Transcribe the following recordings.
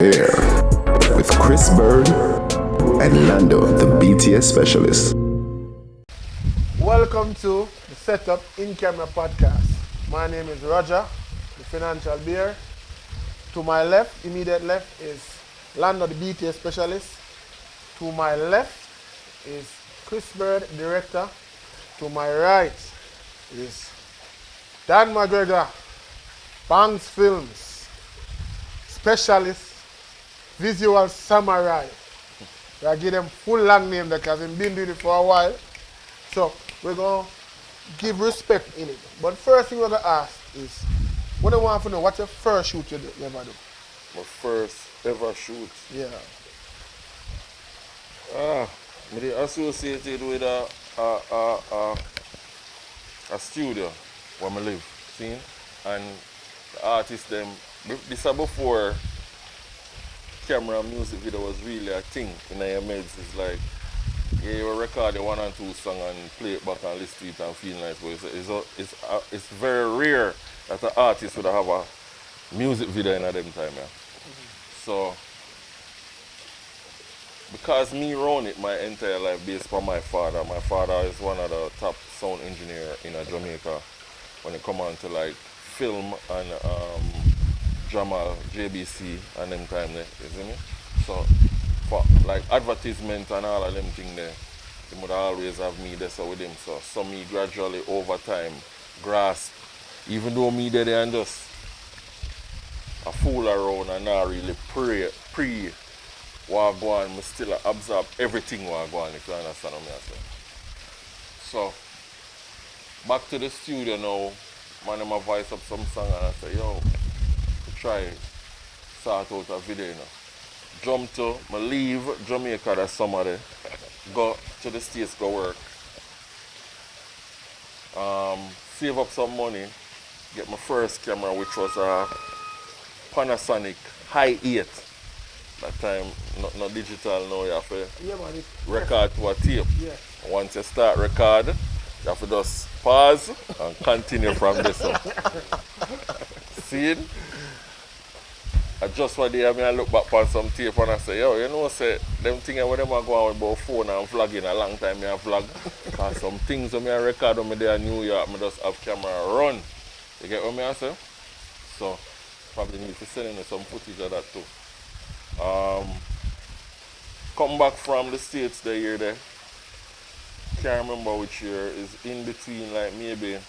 Here with Byrd and Lando, the BTS Specialist. Welcome to the Setup In Camera Podcast. My name is Roger, the financial bear. To my left, immediate left, is Lando, the BTS Specialist. To my left is Byrd, director. To my right is Dan McGregor, Banks Films, specialist, visual samurai. I give them full long name because they've been doing it for a while. So we're going to give respect in it. But first thing we're going to ask is, what do you want to know? What's your first shoot you ever do? My first ever shoot. Yeah. I'm associated with a studio where I live, see? And the artists them, this is before camera and music video was really a thing in your meds. It's like, yeah, you will record the one and two song and play it back and listen to it and feel nice, but it's very rare that an artist would have a music video in a them time, yeah. So, because me run it my entire life based on my father is one of the top sound engineer in Jamaica when it come on to like film and drama, JBC and them time there, you see me? So for like advertisement and all of them thing there, he would always have me there so with him. So me gradually over time grasp, even though me there and just a fool around and not really pre what go on, I still absorb everything what go on, if you understand what I say. So back to the studio now, man, I voice up some song and I say, yo, try sort out a video, you know. Jump to, I leave Jamaica that summer there, go to the States, go work. Save up some money, get my first camera, which was a Panasonic High 8. That time, not digital now, you have to record to a tape. Yeah. Once you start record, you have to just pause and continue from this up. See it? I just one day I look back on some tape and I say, yo, you know, say, them things when them are going about phone and vlogging a long time, I vlog. Because some things when I record when I there in New York, I just have camera run. You get what I say? So, probably need to send in some footage of that too. Come back from the States the year there. Can't remember which year. Is in between like maybe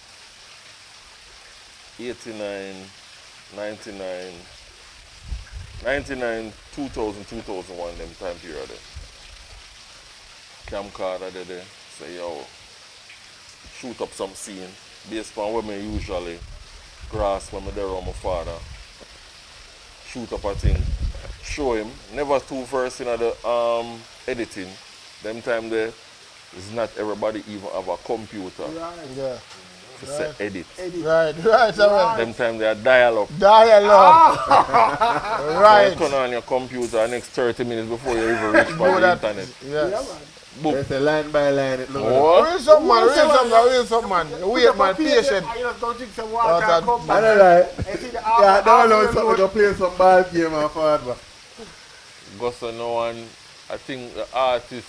89, 99, 2000, 2001, them time period there. Camcorder there, say yo, shoot up some scene based on what me usually grasp when I there around my father. Shoot up a thing, show him, never too versed in the editing. Them time there is not everybody even have a computer. Right. Yeah. To say edit. Right. Them time they are dial-up. Right. So you turn on your computer next 30 minutes before you even reach the internet. Yes. Boom. It's a line by line. It looks Real something, man. Wait, man, patient. I don't like. Yeah, don't know something to play some ball game and forward. Gossa no one, I think the artist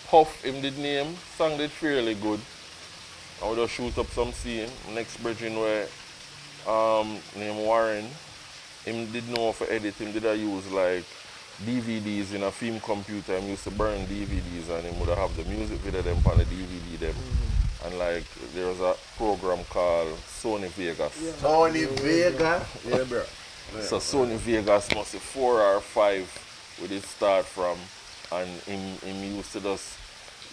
Huff him did name, song did fairly good. I would just shoot up some scene. Next bridging where named Warren, him did know for edit, him did I use like DVDs in a film computer. I used to burn DVDs and him would have the music video them on the DVD them. And like there was a program called Sony Vegas. Yeah. Sony Vegas? Yeah, bro. Yeah. So Sony Vegas must be 4 or 5 would it start from, and him used to just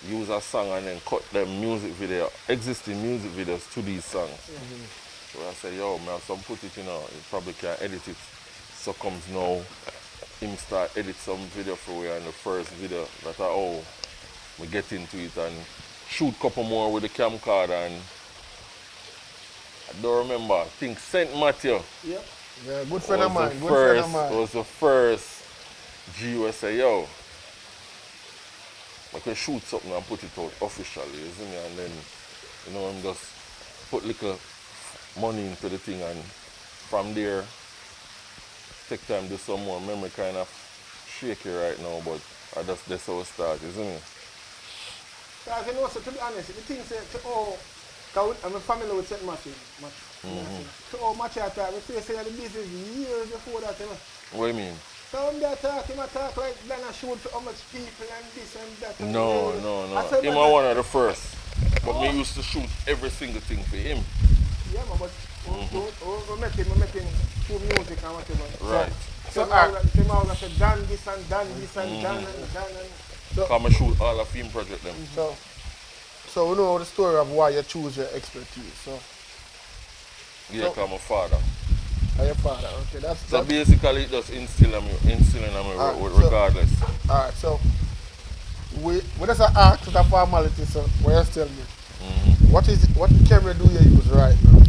use a song and then cut them music video, existing music videos to these songs. So I said, yo, man, some footage, you know, you probably can edit it. So comes now, him start edit some video for you, and the first video that we get into it and shoot a couple more with the camcorder, and I don't remember, I think St. Matthew. Yep. Yeah, good friend of mine. Was the first G who say, yo, I can shoot something and put it out officially, you see me? And then, you know, I'm just put little money into the thing, and from there, take time, do some more. Memory kind of shaky right now, but that's how it started, isn't it? Because you know, so to be honest, the thing say, I'm familiar with St. Matthew. So much I talk, we say the business years before that, you know. What do you mean? So I'm there talking, I talk like then I shoot for how much people and this and that. And No. Him was one of the first. But me used to shoot every single thing for him. Yeah, man, but we met him through music and whatever. Right. So I said, done this and done this and done and done. So, come and shoot all of film project them. So we know the story of why you choose your expertise. So yeah, come my father. Your father, okay. So basically it just instilling me regardless. Alright, so we just ask the formality, so what you tell me? What camera do you use right now?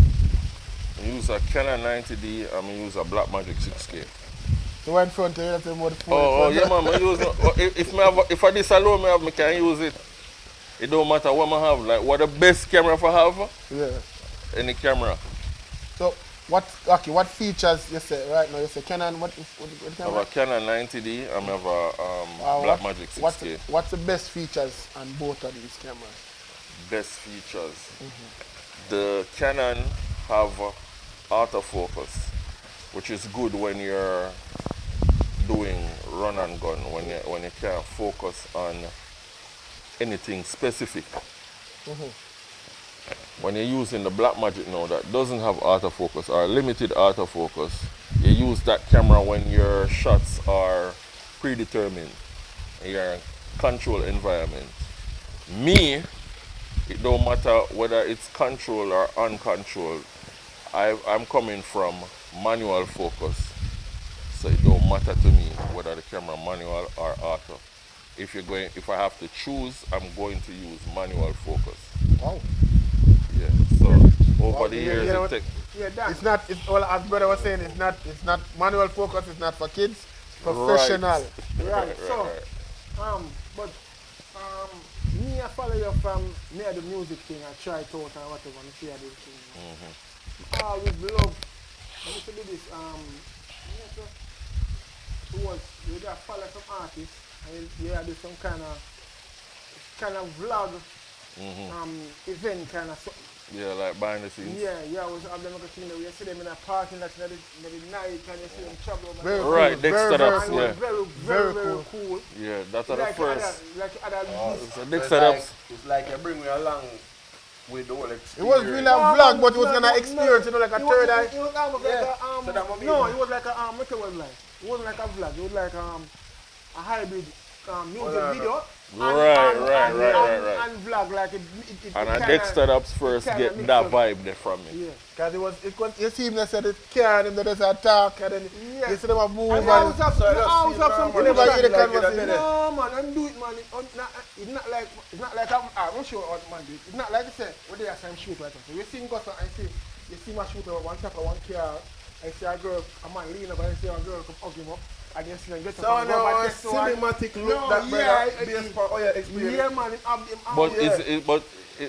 I use a Canon 90D and I use a Blackmagic 6K. So in front of you, that's more phone. Oh yeah, man. I use if I this alone I can use it. It don't matter what I have. Like what the best camera I have? Yeah. Any camera. So what features you say right now? You say Canon what camera? I have a Canon 90D and I have a Blackmagic 6K. What's the best features on both of these cameras? Best features. The Canon have autofocus, which is good when you're doing run and gun, when you can't focus on anything specific. When you're using the Blackmagic now that doesn't have autofocus or limited autofocus, you use that camera when your shots are predetermined in your controlled environment. Me, it don't matter whether it's controlled or uncontrolled. I'm coming from manual focus, so it don't matter to me whether the camera manual or auto. If I have to choose, I'm going to use manual focus. Wow. Yeah. So over the years, it takes. Yeah, well, as brother was saying, it's not manual focus. It's not for kids. It's professional. Right. But me, I follow you from near the music thing. I try it out and whatever. And see how this thing. I always love. I used to do this. You got follow some artists and you do some kind of vlog, event kind of something. Yeah, like behind the scenes. Yeah, I was have them like thing that we see them in a parking lot in the night and you see them travel. Very right, Dexter Ups, yeah. Very cool. Yeah, that's the first. It's like you bring me along with the whole experience. It was really a vlog, but it was gonna experience, like a third eye. It was it was like a what it was like. It wasn't like a vlog. It was like a hybrid music video. Right. And vlog like it and I Dexter Ups first get that vibe there from me. Yeah, because you see him, they said the car and they just attack and then you see them move and some you never hear the conversation. No man, don't do it man. It's not like I'm sure what man do. It's not like you say what they are saying shoot like that. So you see him go and you see my shooter one top of one car. I see a girl, a man lean up and I see a girl come hug him up. And you see them get up and go back to cinematic look that brother based on your experience. Yeah man, but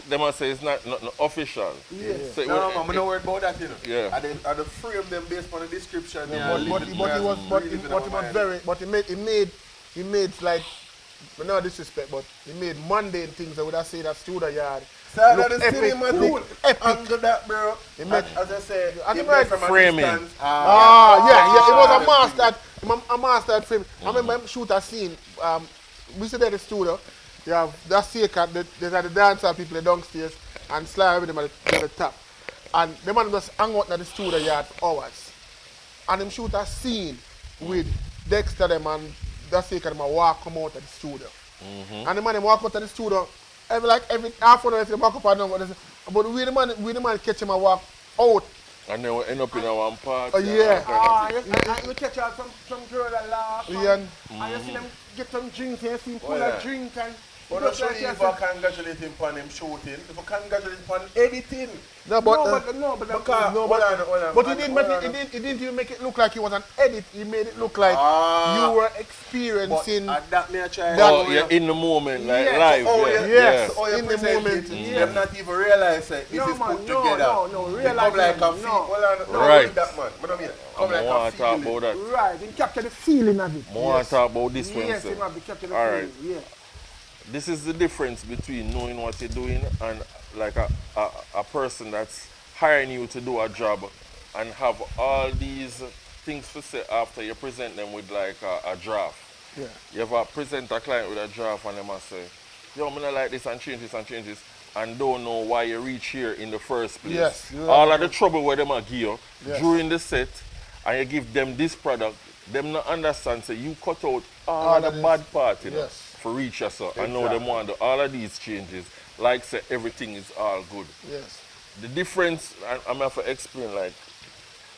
they must say it's not official. Yeah. So I'm not worried about that, you know. Yeah. And the frame them based on the description. He made like, no disrespect, but he made mundane things I would have said at studio yard. So that is cinematic angle that, bro. As I say, from framing. It was a mastered frame. I remember him shoot a scene. We sit at the studio. You have that secret, there's the dancer people downstairs and slide with them at the top. And the man just hang out in the studio yard for hours. And him shoot a scene with Dexter them and that secret them walk come out of the studio. And the man walk out of the studio. Every half an hour, they back up and down. But we the man catch him and walk out. And then we end up in one park. You catch out some girl that laugh. And you see them get some drinks and you see him pull a drink and... But not sure if I congratulate him on him shooting, if I congratulate him on editing. But he didn't even make it look like he was an edit. He made it look like you were experiencing. That may I try. In the moment, like live. In the moment. Them not even realize that this is put together. Realize like a right. That man. come like want a to talk feeling. about that. Right, and capture the feeling of it. I want to talk about this one. Yes, sir. you have to capture the Alright. feeling. Yeah. This is the difference between knowing what you're doing and like a person that's hiring you to do a job and have all these things to say after you present them with like a draft. Yeah. You ever present a client with a draft and they must say, yo, I'm gonna like this and change this and don't know why you reach here in the first place. Yes. All of the trouble where them are give you Yes. during the set and you give them this product, them not understand, so you cut out all of the bad part, you know, Yes. for reach us. I know them want to do all of these changes, like say everything is all good. Yes. The difference, I'm going to explain, like,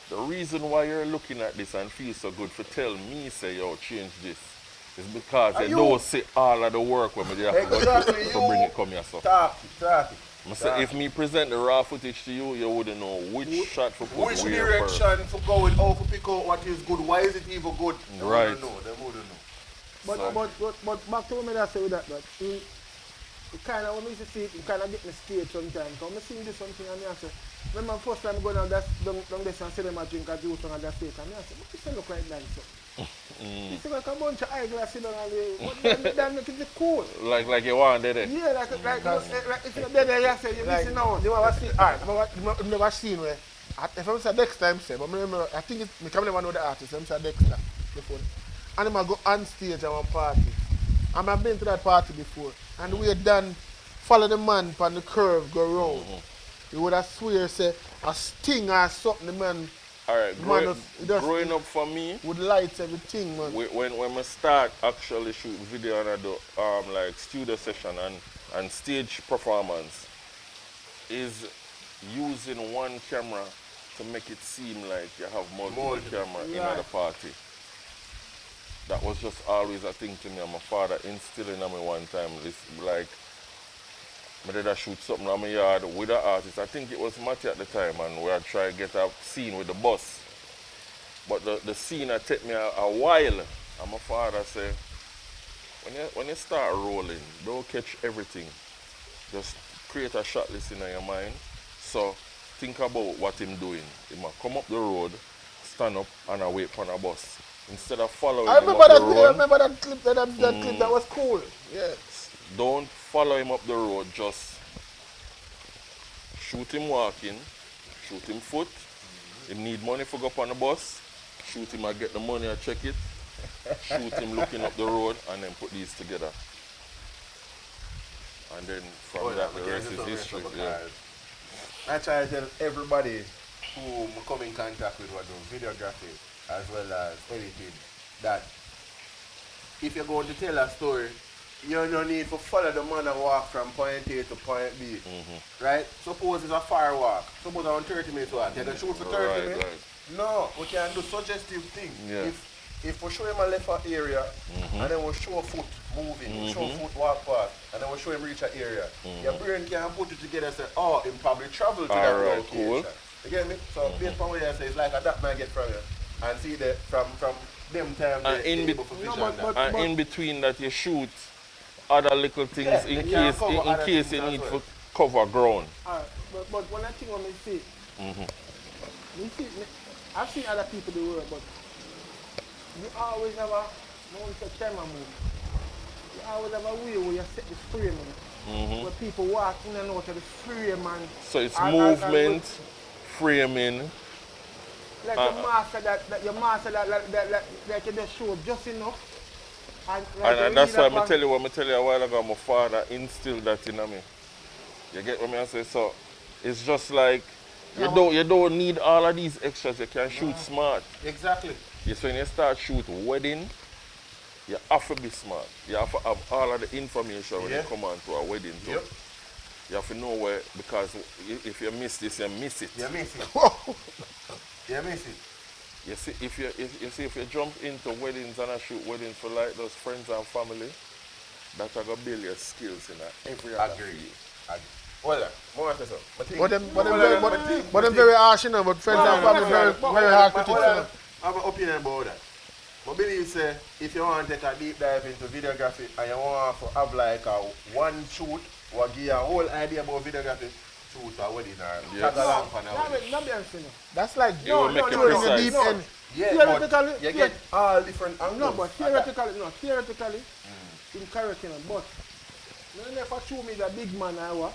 the reason why you're looking at this and feel so good for tell me, say, yo, change this, is because they don't see all of the work when they have to go to bring it come here. So. Talk it. Say, if me present the raw footage to you, you wouldn't know which shot for put Which where direction first. for going, how to pick out what is good, why is it even good? They Right. wouldn't know, they wouldn't know. But back to what I say with that, it kind of, when I see it, it kind of get me scared sometimes. So I'm seeing this something and I say, remember the first time I go down this and see them a drink a juice on that stage, and I say, what this look like that? So? It's like a bunch of eyeglasses in and that makes it cool. Like you want there. Yeah, like if you're there, you say you're missing out. You ever seen? I've never seen where. If I'm say Dexter, I'm saying, but I remember, I think I can't never know the artist. I'm saying Dexter before, and I go on stage at one party. And I've been to that party before, and we had done follow the man on the curve, go round. You would have swear say a sting or something. The man. Alright, growing up for me, would light everything, man. When I start actually shoot video and I do like studio session and stage performance, is using one camera to make it seem like you have multiple camera in the party. That was just always a thing to me, and my father instilled in me one time. This like I did shoot something on my yard with an artist. I think it was Matty at the time, and we had tried to get a scene with the bus. But the scene had take me a while. And my father said, when you start rolling, don't catch everything. Just create a shot list in your mind. So think about what him doing. He might come up the road, stand up, and I wait for a bus. Instead of following him up the road. I remember that clip. That clip that was cool. Yeah. Don't follow him up the road, just shoot him walking, shoot him foot. He need money for go up on the bus, shoot him and get the money and check it, shoot him looking up the road, and then put these together. And then from that the rest is history. Yeah. I try to tell everybody who come in contact with what do videography as well as editing that if you're going to tell a story, you don't need to follow the man and walk from point A to point B. Right? Suppose it's a far walk. Suppose I want 30 minutes walk. You can shoot for 30 minutes. Right. No, we can do suggestive things. Yeah. If we show him a left area and then we'll show foot moving, we'll show foot walk past, and then we'll show him reach an area, your brain can put it together and say, oh, him probably traveled to that location. Cool. You get me? So based on what you say, it's like a that man get from you. And see that from them time in between that you shoot other little things in case you need to cover ground. But when I think when I see I've seen other people do work, but you always have a camera movie. You always have a way where you set the framing, where people walk in and out of the frame and so it's movement, framing. Like your master that you just show up just enough. And that's why I tell you a while ago, my father instilled that in me. You get what I say? So it's just like you don't need all of these extras. You can shoot smart. Exactly. Yes, when you start shoot wedding, you have to be smart. You have to have all of the information when you come on to a wedding too. Yep. You have to know where, because if you miss this, you miss it. You miss it. You miss it. You see, if you jump into weddings and I shoot weddings for like those friends and family, that are gonna build your skills in every other field. Well, more say so. But them very harsh, you know. But friends and family very hard to teach. I have an opinion about that. I believe say if you want to take a deep dive into videography and you want to have like a one shoot or give you a whole idea about videography, shoot a wedding or Yes. tag along for a wedding. That's like It will make it throwing the precise. deep No. end. Yeah, Theoretically, but you get all different angles. No, but theoretically, in curriculum, but you never show me the big man I was.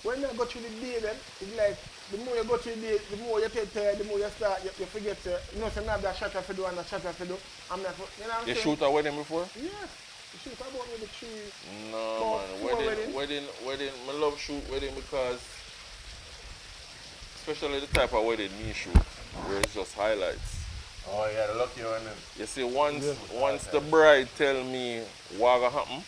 When I go through the day, then it's like the more you go through the day, the more you get tired, the more you start, you forget, you know, so now that shot I do and that shot I do. I'm not, you know what I'm You saying? shoot a wedding before? Yes. You shoot about maybe 3. No, Four man. Wedding. I love shoot wedding because, especially the type of wedding me shoot, where it's just highlights. Oh yeah, the lucky one. Then. You see, once the bride tell me what gonna happen,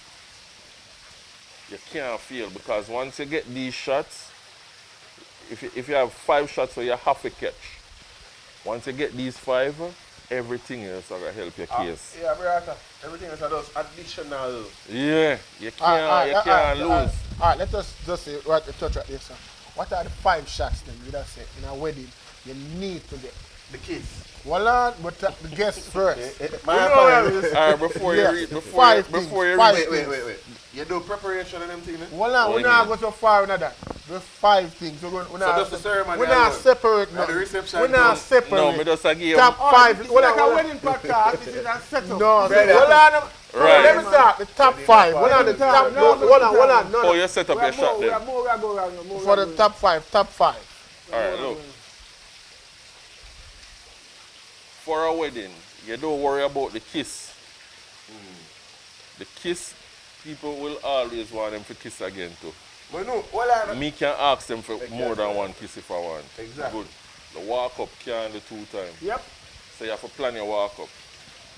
you can't feel because once you get these shots, if you have 5 shots where you have to catch, once you get these 5, everything else are gonna help your case. Yeah, brother. Everything else are just additional. Yeah, you can't lose. Alright, let us just say right to touch right there, sir. What are the 5 shots then you just say in a wedding you need to get? The kiss. Well on, but the guests first. My apologies. Alright, before you Yes. read, Five before you things. read, Wait. You do preparation and them things, man? Well on, we not go so far in that. There's 5 things. So just the ceremony we're not alone. separate And now. the reception We're not too. separate. no, me just give Top 5. It's like a wedding podcast. This is a setup. No, Brother. hold on. Right. Let me start. The top 5. Hold on, the top. Hold on. Oh, you set up your shot We then. are more go around. For the top 5. Top 5. Alright, look. For a wedding, you don't worry about the kiss. The kiss, people will always want them to kiss again too. But no, hold on. Me can ask them for more than one kiss if I want. Exactly. Good. The walk up can do 2 times. Yep. So you have to plan your walk up.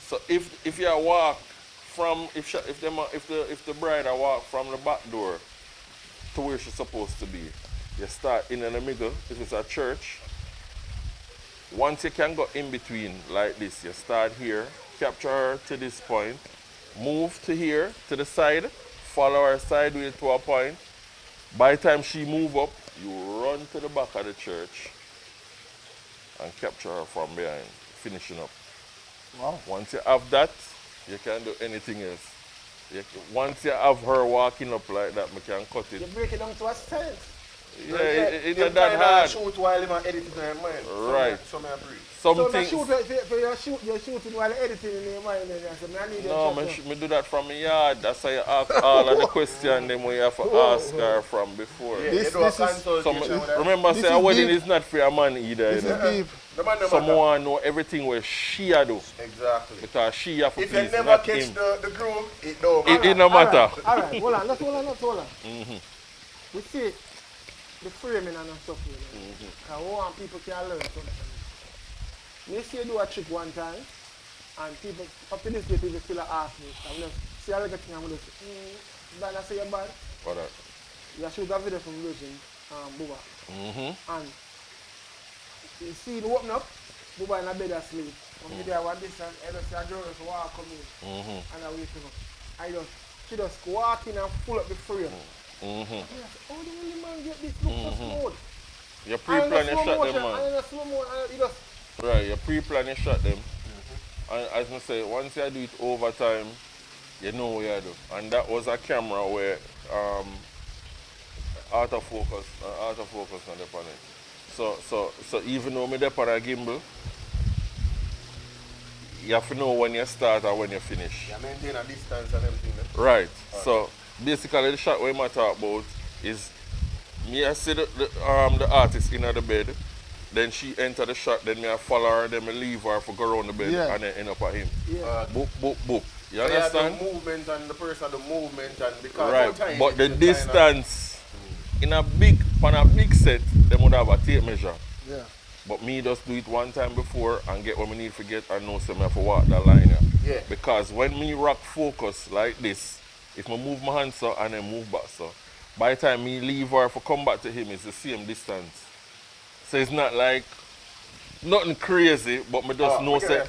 So if you walk from if the bride walk from the back door to where she's supposed to be, you start in the middle. If it's a church, once you can go in between like this, you start here, capture her to this point, move to here to the side, follow her sideways to a point. By the time she move up, you run to the back of the church and capture her from behind, finishing up. Wow. Once you have that, you can do anything else. Once you have her walking up like that, we can cut You it. break it down to a sense. Yeah, it's not that hard. Shoot while him edit it in your mind. Right. Some I breathe. So Something. you're shooting while editing in your mind. So I need No, me do that from my yard. That's how you ask all of the questions them we have to ask her from before. Yeah, This- you do a this is- consultation with her. Remember, This say a is wedding deep. is not for a man either. This You know? is deep. The man never Someone know everything where she a do Exactly. because she have to If you please, never not catch him. the groove, it don't It matter. no matter. All right, hold on. Let's hold on. We see the framing and stuff here. Because we want people can learn something. Me see you do a trick one time, and people, up to this day, people still ask me. I mean, see a little thing, I'm going to say, Dan, I say you're bad. For that. You shoot a video from Virgin, Bubba. And you see it open up, Bubba in a bed asleep. I'm there one distance, I just see a girl just walk come in. And I wake him up. She just walk in and pull up the frame. And I say, how the hell the man get this? Look so smooth. You pre-plan your shot them, man. And in slow motion, and he just, Right, you pre-plan your shot them. And as I say, once you do it over time, you know what you do. And that was a camera where autofocus on the panel. So even though me dey on a gimbal, you have to know when you start and when you finish. You maintain a distance and everything. Right. So basically the shot we might talk about is me I see the artist in the bed, then she enter the shot, then me I follow her, then me leave her for go around the bed Yeah. and then end up at him. yeah. Boop. You So you have the understand? movement and the person the movement and because Right. sometimes But the it's distance on a big set, they would have a tape measure. Yeah. But me just do it one time before and get what me need to get and know so me have to walk that line here. Yeah. Because when me rock focus like this, if I move my hands so and then move back so, by the time me leave her for come back to him, it's the same distance. So it's not like nothing crazy, but me just know say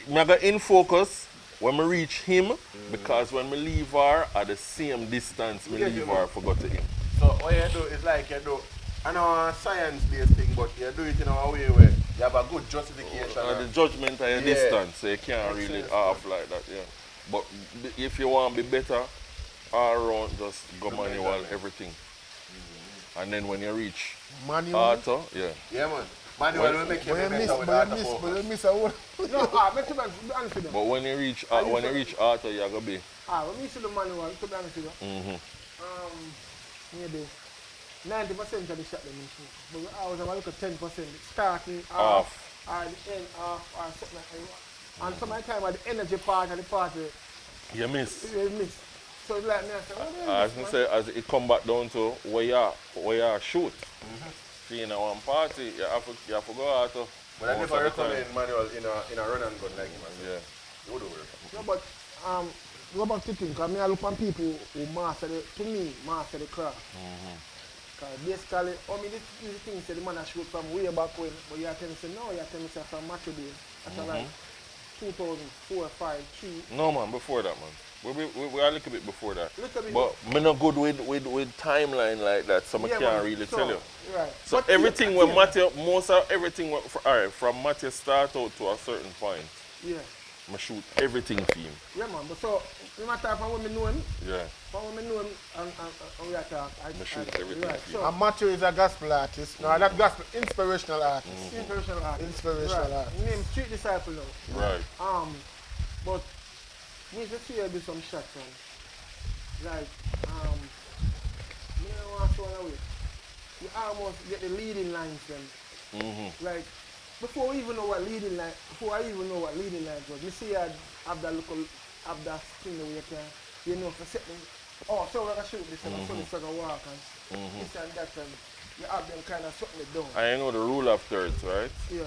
me go in focus when me reach him because when me leave her at the same distance me leave her for go to him. So what you do is like you do, I know a science-based thing, but you do it in a way where you have a good justification. The judgment of your Yeah. distance, so you can't Makes really sense, off like that, yeah. But if you want to be better all around, just go manual everything. And then when you reach Manual. auto, yeah. Yeah, man. Manual will make you But you better with miss, autofocus. a whole. No, make to be honest with them. But when you reach auto, you're gonna be. When we see the manual, to be honest with you, maybe 90% of the shot them in shoot. But I was about to look at 10%, starting off, or the end off, or something like that. And some of the time at the energy part of the party, You miss. you miss. So it's like me, I say, what do you As miss, I say, as it come back down to where you shoot. Mm-hmm. See, in one party, you have to go auto. But I most never of the time. recommend manual in a run and gun like him. Yeah. You would work. No, but what about the thing? Because I look at people who master the craft. Because basically, this thing say the man that shoot from way back when, but you are telling me, say, no, you are telling me say from Macho days. That's like 2004, 5, 3. No man, before that man. We are a little bit before that. Little bit But me not good with timeline like that, so I can't man, really so, tell you. Right. So But everything yeah, when Matthew, most of everything, alright, from Matthew start out to a certain point, Yeah. I shoot everything for him. Yeah, man. But so, no matter from when I know him, Yeah. from when I know him, and we are talking, I shoot everything right. for him. So, And Matthew is a gospel artist. No, not gospel, inspirational artist. inspirational artist. Inspirational artist. His name Street Disciple now. Right. But we just see do some shots on. Like, me don't want to throw away. You almost get the leading lines then. Like, before I even know what leading lines was, me see I have that thing where you can, you know, for setting, so we're going to shoot this and so this is going to walk and this and that, and you have them kind of shutting it down. I know the rule of thirds, right? Yeah.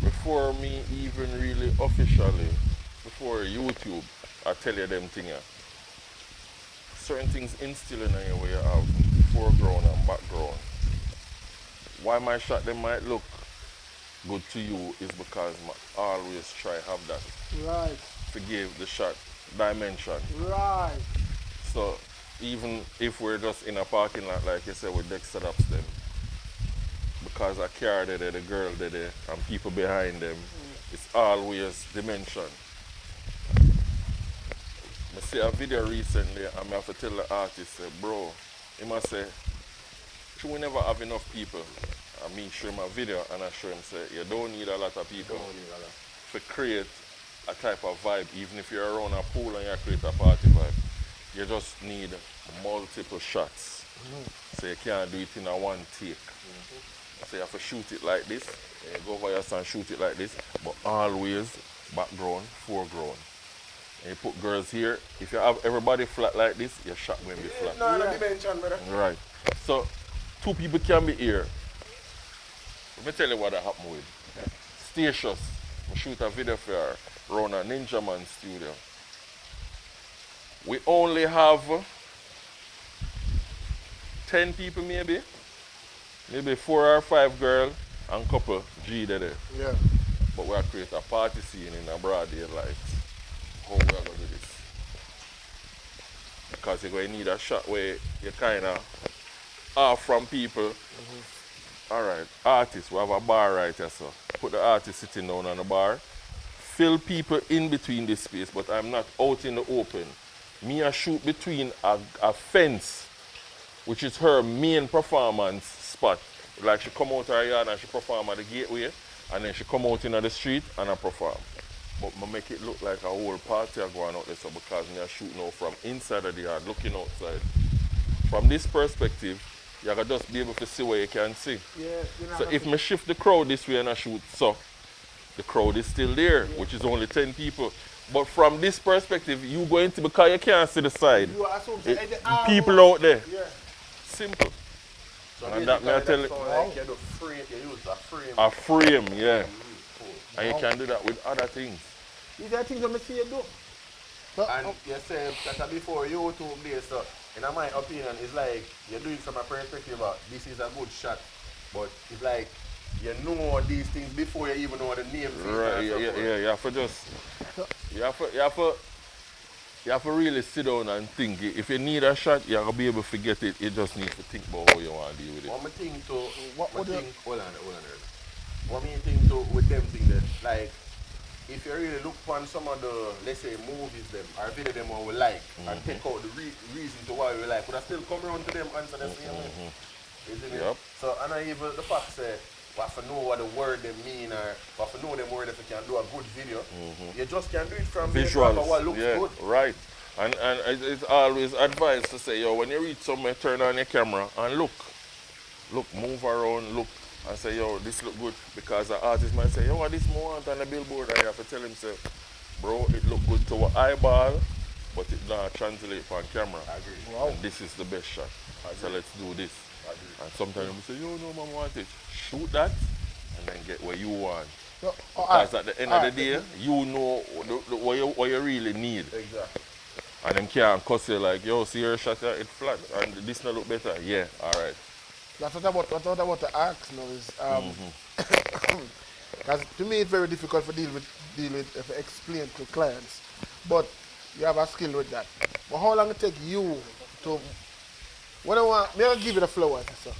Before me even really officially, before YouTube, I tell you them things. Certain things instilling in you where you have foreground and background. Why my shot them might look good to you is because I always try have that Right. to give the shot dimension. Right. So even if we're just in a parking lot like you said with deck setups them, because a car there, the girl there, and people behind them, it's always dimension. I see a video recently and I have to tell the artist, say, bro, he must say, should we never have enough people? I mean, show him a video and I show him, say, you don't need a lot of people to create a type of vibe, even if you're around a pool and you create a party vibe. You just need multiple shots. So you can't do it in a one take. So you have to shoot it like this, and you go over your and shoot it like this, but always background, foreground. And you put girls here. If you have everybody flat like this, your shot will be flat. No dimension, brother. Right. So, two people can be here. Let me tell you what happened with Statius. I shoot a video for her around a Ninja Man studio. We only have 10 people maybe. Maybe 4 or 5 girls and couple G there. Yeah. But we are create a party scene in a broad daylight. How we are going to do this? Because you're going to need a shot where you kind of off from people. Alright, artists, we have a bar right here, so put the artist sitting down on the bar. Fill people in between this space, but I'm not out in the open. Me I shoot between a fence, which is her main performance spot. Like she come out of her yard and she perform at the gateway, and then she come out in the street and I perform. But I make it look like a whole party are going out there, so because me I shoot now from inside of the yard, looking outside. From this perspective, you can just be able to see what you can see. Yeah. So if I shift the crowd this way and I shoot so, the crowd is still there, which is only 10 people. But from this perspective, you going to, because you can't see the side. You assume People out there. Yeah. Simple. So And that may I tell you. like you do frame, you use a frame. A frame, yeah. Cool. And you can do that with other things. These are things that I see you do. And you say that before YouTube days, so in my opinion, it's like you're doing from a perspective of this is a good shot, but it's like you know these things before you even know the name. Right, yeah. You have to just, you have to really sit down and think. If you need a shot, you have to be able to get it. You just need to think about how you want to deal with it. What me think to, What would you- hold on. What me think to with them things that like if you really look on some of the, let's say, movies them, or video them what we like, and take out the reason to why we like, but I still come around to them answer the same way. Isn't it? So, and I even the fact say, what if you know what the word they mean, or what if you know them word if you can do a good video, you just can do it from visuals. What looks good. Right. And it's always advised to say, yo, when you reach somewhere, turn on your camera and look. Look, move around, look, and say, yo, this look good. Because the artist might say, yo, what this more on the billboard? And you have to tell him, say, bro, it look good to our eyeball, but it not translate on camera. I agree. Wow. And this is the best shot. So let's do this. And sometimes we say, yo, no, man, want it. Shoot that, and then get what you want. Because at the end of the day, you know what you really need. Exactly. And them can't cuss you like, yo, see your shot, it's flat, and this not look better. Yeah, all right. That's what I want to ask now is, because to me it's very difficult to deal with if I explain to clients, but you have a skill with that. But how long it take you to, when I give you the flowers, sir,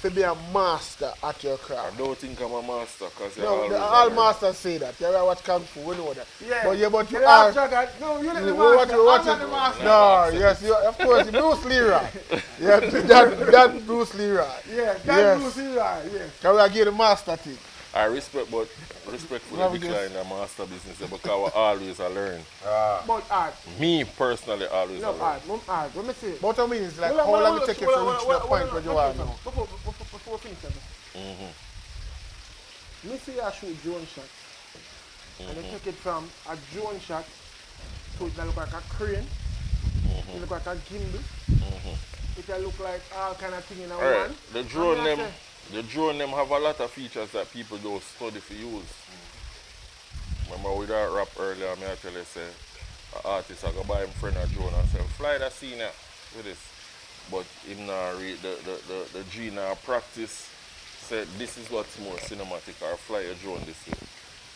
to be a master at your craft? I don't think I'm a master, because all masters say that. You ever watch Kung Fu, we know that. Yeah. But you are. No, you're not the master. I'm not the master. No, yes, of course, Bruce Leroy. Yeah, that Bruce Leroy. Yeah, that's Bruce Leroy, yeah. Can we give the master thing? I respectfully decline the master business because I always learn. But art. Me personally always No, learn. art. Let me see. What I mean is like how long it take you to reach the point where you are now? Before we finish that, me see I shoot drone shot. And they take it from a drone shot to it look like a crane. It look like a gimbal. It look like all kind of thing in a Alright, one. the drone them have a lot of features that people don't study for use. Remember with that rap earlier, I tell you say, an artist I go buy him friend a drone and say, fly that scene with this. But him not read the G now practice said this is what's more cinematic, or fly a drone this way.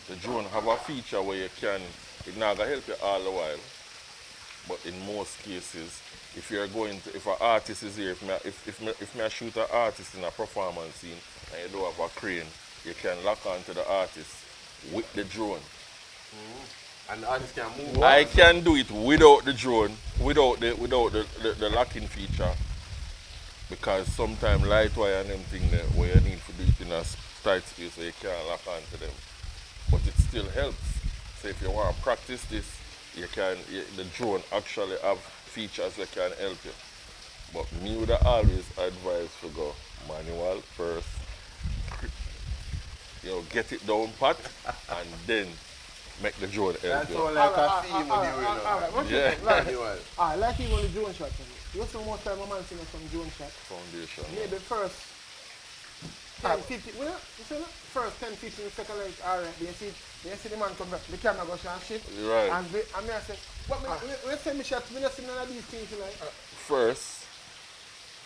The drone have a feature where you can, it not gonna help you all the while. But in most cases, if you're going to, if an artist is here, if me shoot an artist in a performance scene and you don't have a crane, you can lock onto the artist with the drone. And the artist can move. I can do it without the drone, without the locking feature, because sometimes light wire and them thing there where you need to do it in a tight space so you can't lock onto them. But it still helps. So if you want to practice this, the drone actually have features that can help you. But me would always advise to go manual first, get it down pat, and then make the drone help That's you. all like a theme when you Like even the drone shot. You spend more time a man seeing some drone shot. Foundation. Maybe first 10, 15, well, you see, first 10, 15 seconds, like, all right, you see the man come back, the camera goes and shit. Right. And I say, let's say me shot, we don't see none of these things, like. First,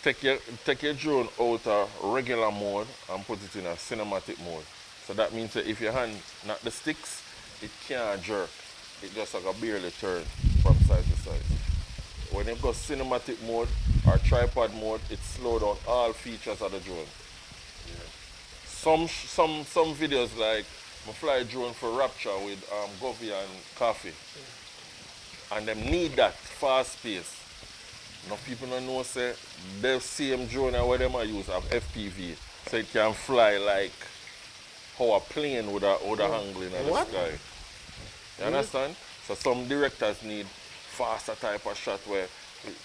take your drone out of regular mode and put it in a cinematic mode. So that means that if your hand not the sticks, it can't jerk. It just like a barely turn from side to side. When you go cinematic mode or tripod mode, it slows down all features of the drone. Some videos like I fly drone for Rapture with Govy and Coffee. And them need that fast pace. Now people don't know say the same drone and what them I use have FPV. So it can fly like how a plane would have angling in the sky. You understand? So some directors need faster type of shot where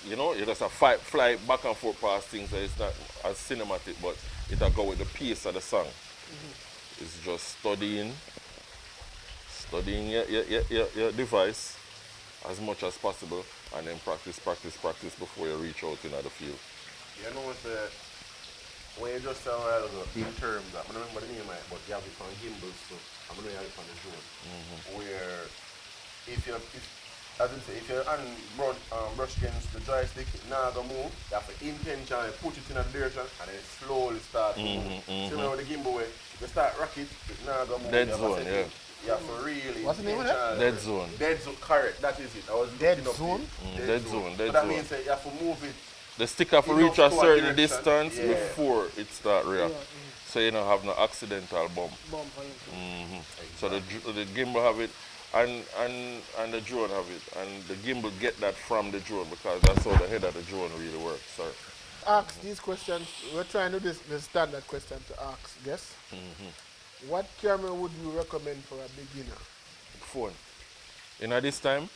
you just fly back and forth past things that it's not as cinematic, but it'll go with the pace of the song. It's just studying your device as much as possible, and then practice before you reach out into the field. You know what when you just said a while ago, in terms of, I don't remember the name of it, but you have it on gimbals, so I'm going to have it on the drone. Where if you brush against the joystick, it not going to move. You have to intentionally put it in a direction and then it slowly start to move. So with the gimbal way, if you start rock it not going to move. Dead zone, yeah. You have to really. What's the name of that? Dead zone. Dead zone, correct, that is it. I was Dead looking up zone? Dead zone. So that means that you have to move it. The stick have to reach a certain distance before it start react. So you don't have no accidental bump. Bump on it. So the gimbal have it and the drone have it. And the gimbal get that from the drone because that's how the head of the drone really works. Sorry. Ask these questions. We're trying to do the standard question to ask guests. What camera would you recommend for a beginner? Phone. This time,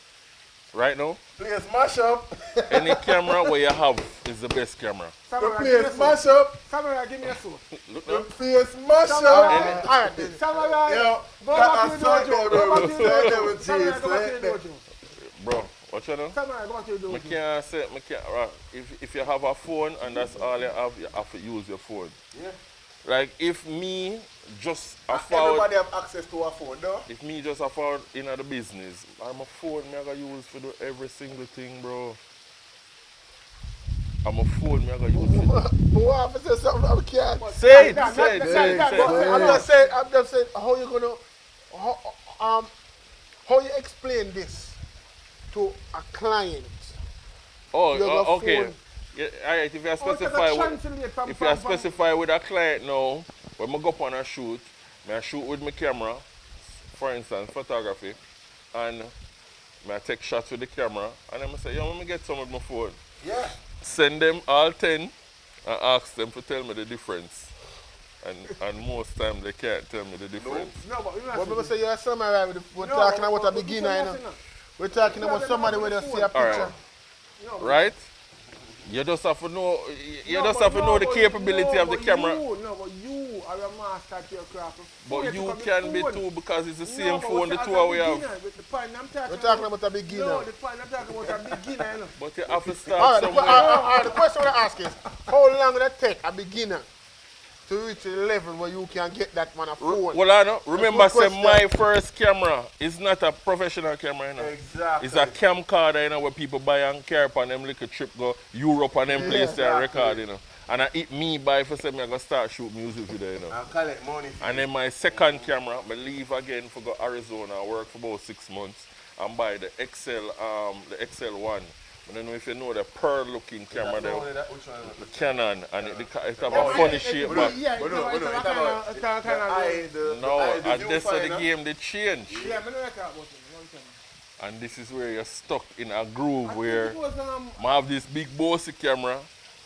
right now, Play smash up. any camera where you have is the best camera. Samurai, Play give me a smash phone. up. Samurai, give me a phone. Look now. Play smash up. Alright, then. Samurai, Yo, go back to the dojo. Go back to the Slide dojo. with Samurai, cheese, go back to the slide dojo. Bro, what you know? Samurai, go back to the I dojo. can't say, if you have a phone and that's all you have to use your phone. Yeah. Like if me just afford, Everybody have access to a phone, though. if me just afford in the business, I'm a phone me I gotta use for do every single thing, bro. I'm a phone me I gotta use for But what if I say something I can't? Say it, Nah, say it, nah, say nah, it, nah, say it. I'm just saying, how you gonna, how you explain this to a client? You have a Okay. phone. Yeah, alright, if you Oh, specify it's a with, translate from- if you from- specify with a client now, when I go up on a shoot, I shoot with my camera, for instance, photography, and I take shots with the camera, and then I say, yo, let me get some with my phone. Yeah. Send them all 10 and ask them to tell me the difference. And most times they can't tell me the difference. No, but we're not But people say you're a samurai, we're No, talking but- about a but beginner, you know. listen, We're talking No, about they're somebody not where they on the see a phone. picture. Alright. No, Right? You just have to know, you no, just but have to know the but capability of the but camera. But you are a master at your craft. But you can be too because it's the same No, but phone the as two a we have. beginner, with the point I'm talking We're talking about a beginner. No, the point I'm talking about a beginner, you know. But you have to start Alright, somewhere. the question I ask is, how long will it take a beginner to reach the level where you can get that man a phone? Well, I know. Remember, good say question. my first camera is not a professional camera, you know. Exactly. It's a camcorder, you know, where people buy and carry on them little trip, go Europe and them place there and record, you know. And I eat me buy for say me I go start shoot music with it, you know. And collect money. And then my second camera, I leave again for go Arizona, I work for about 6 months and buy the XL1. I don't know if you know the pearl looking camera there. The Canon, and it have a funny shape back. Yeah, But no, it's a kind of. No, and this is the game they change. Yeah, I know that about it. One time. And this is where you're stuck in a groove I where think it was, I have this big bossy camera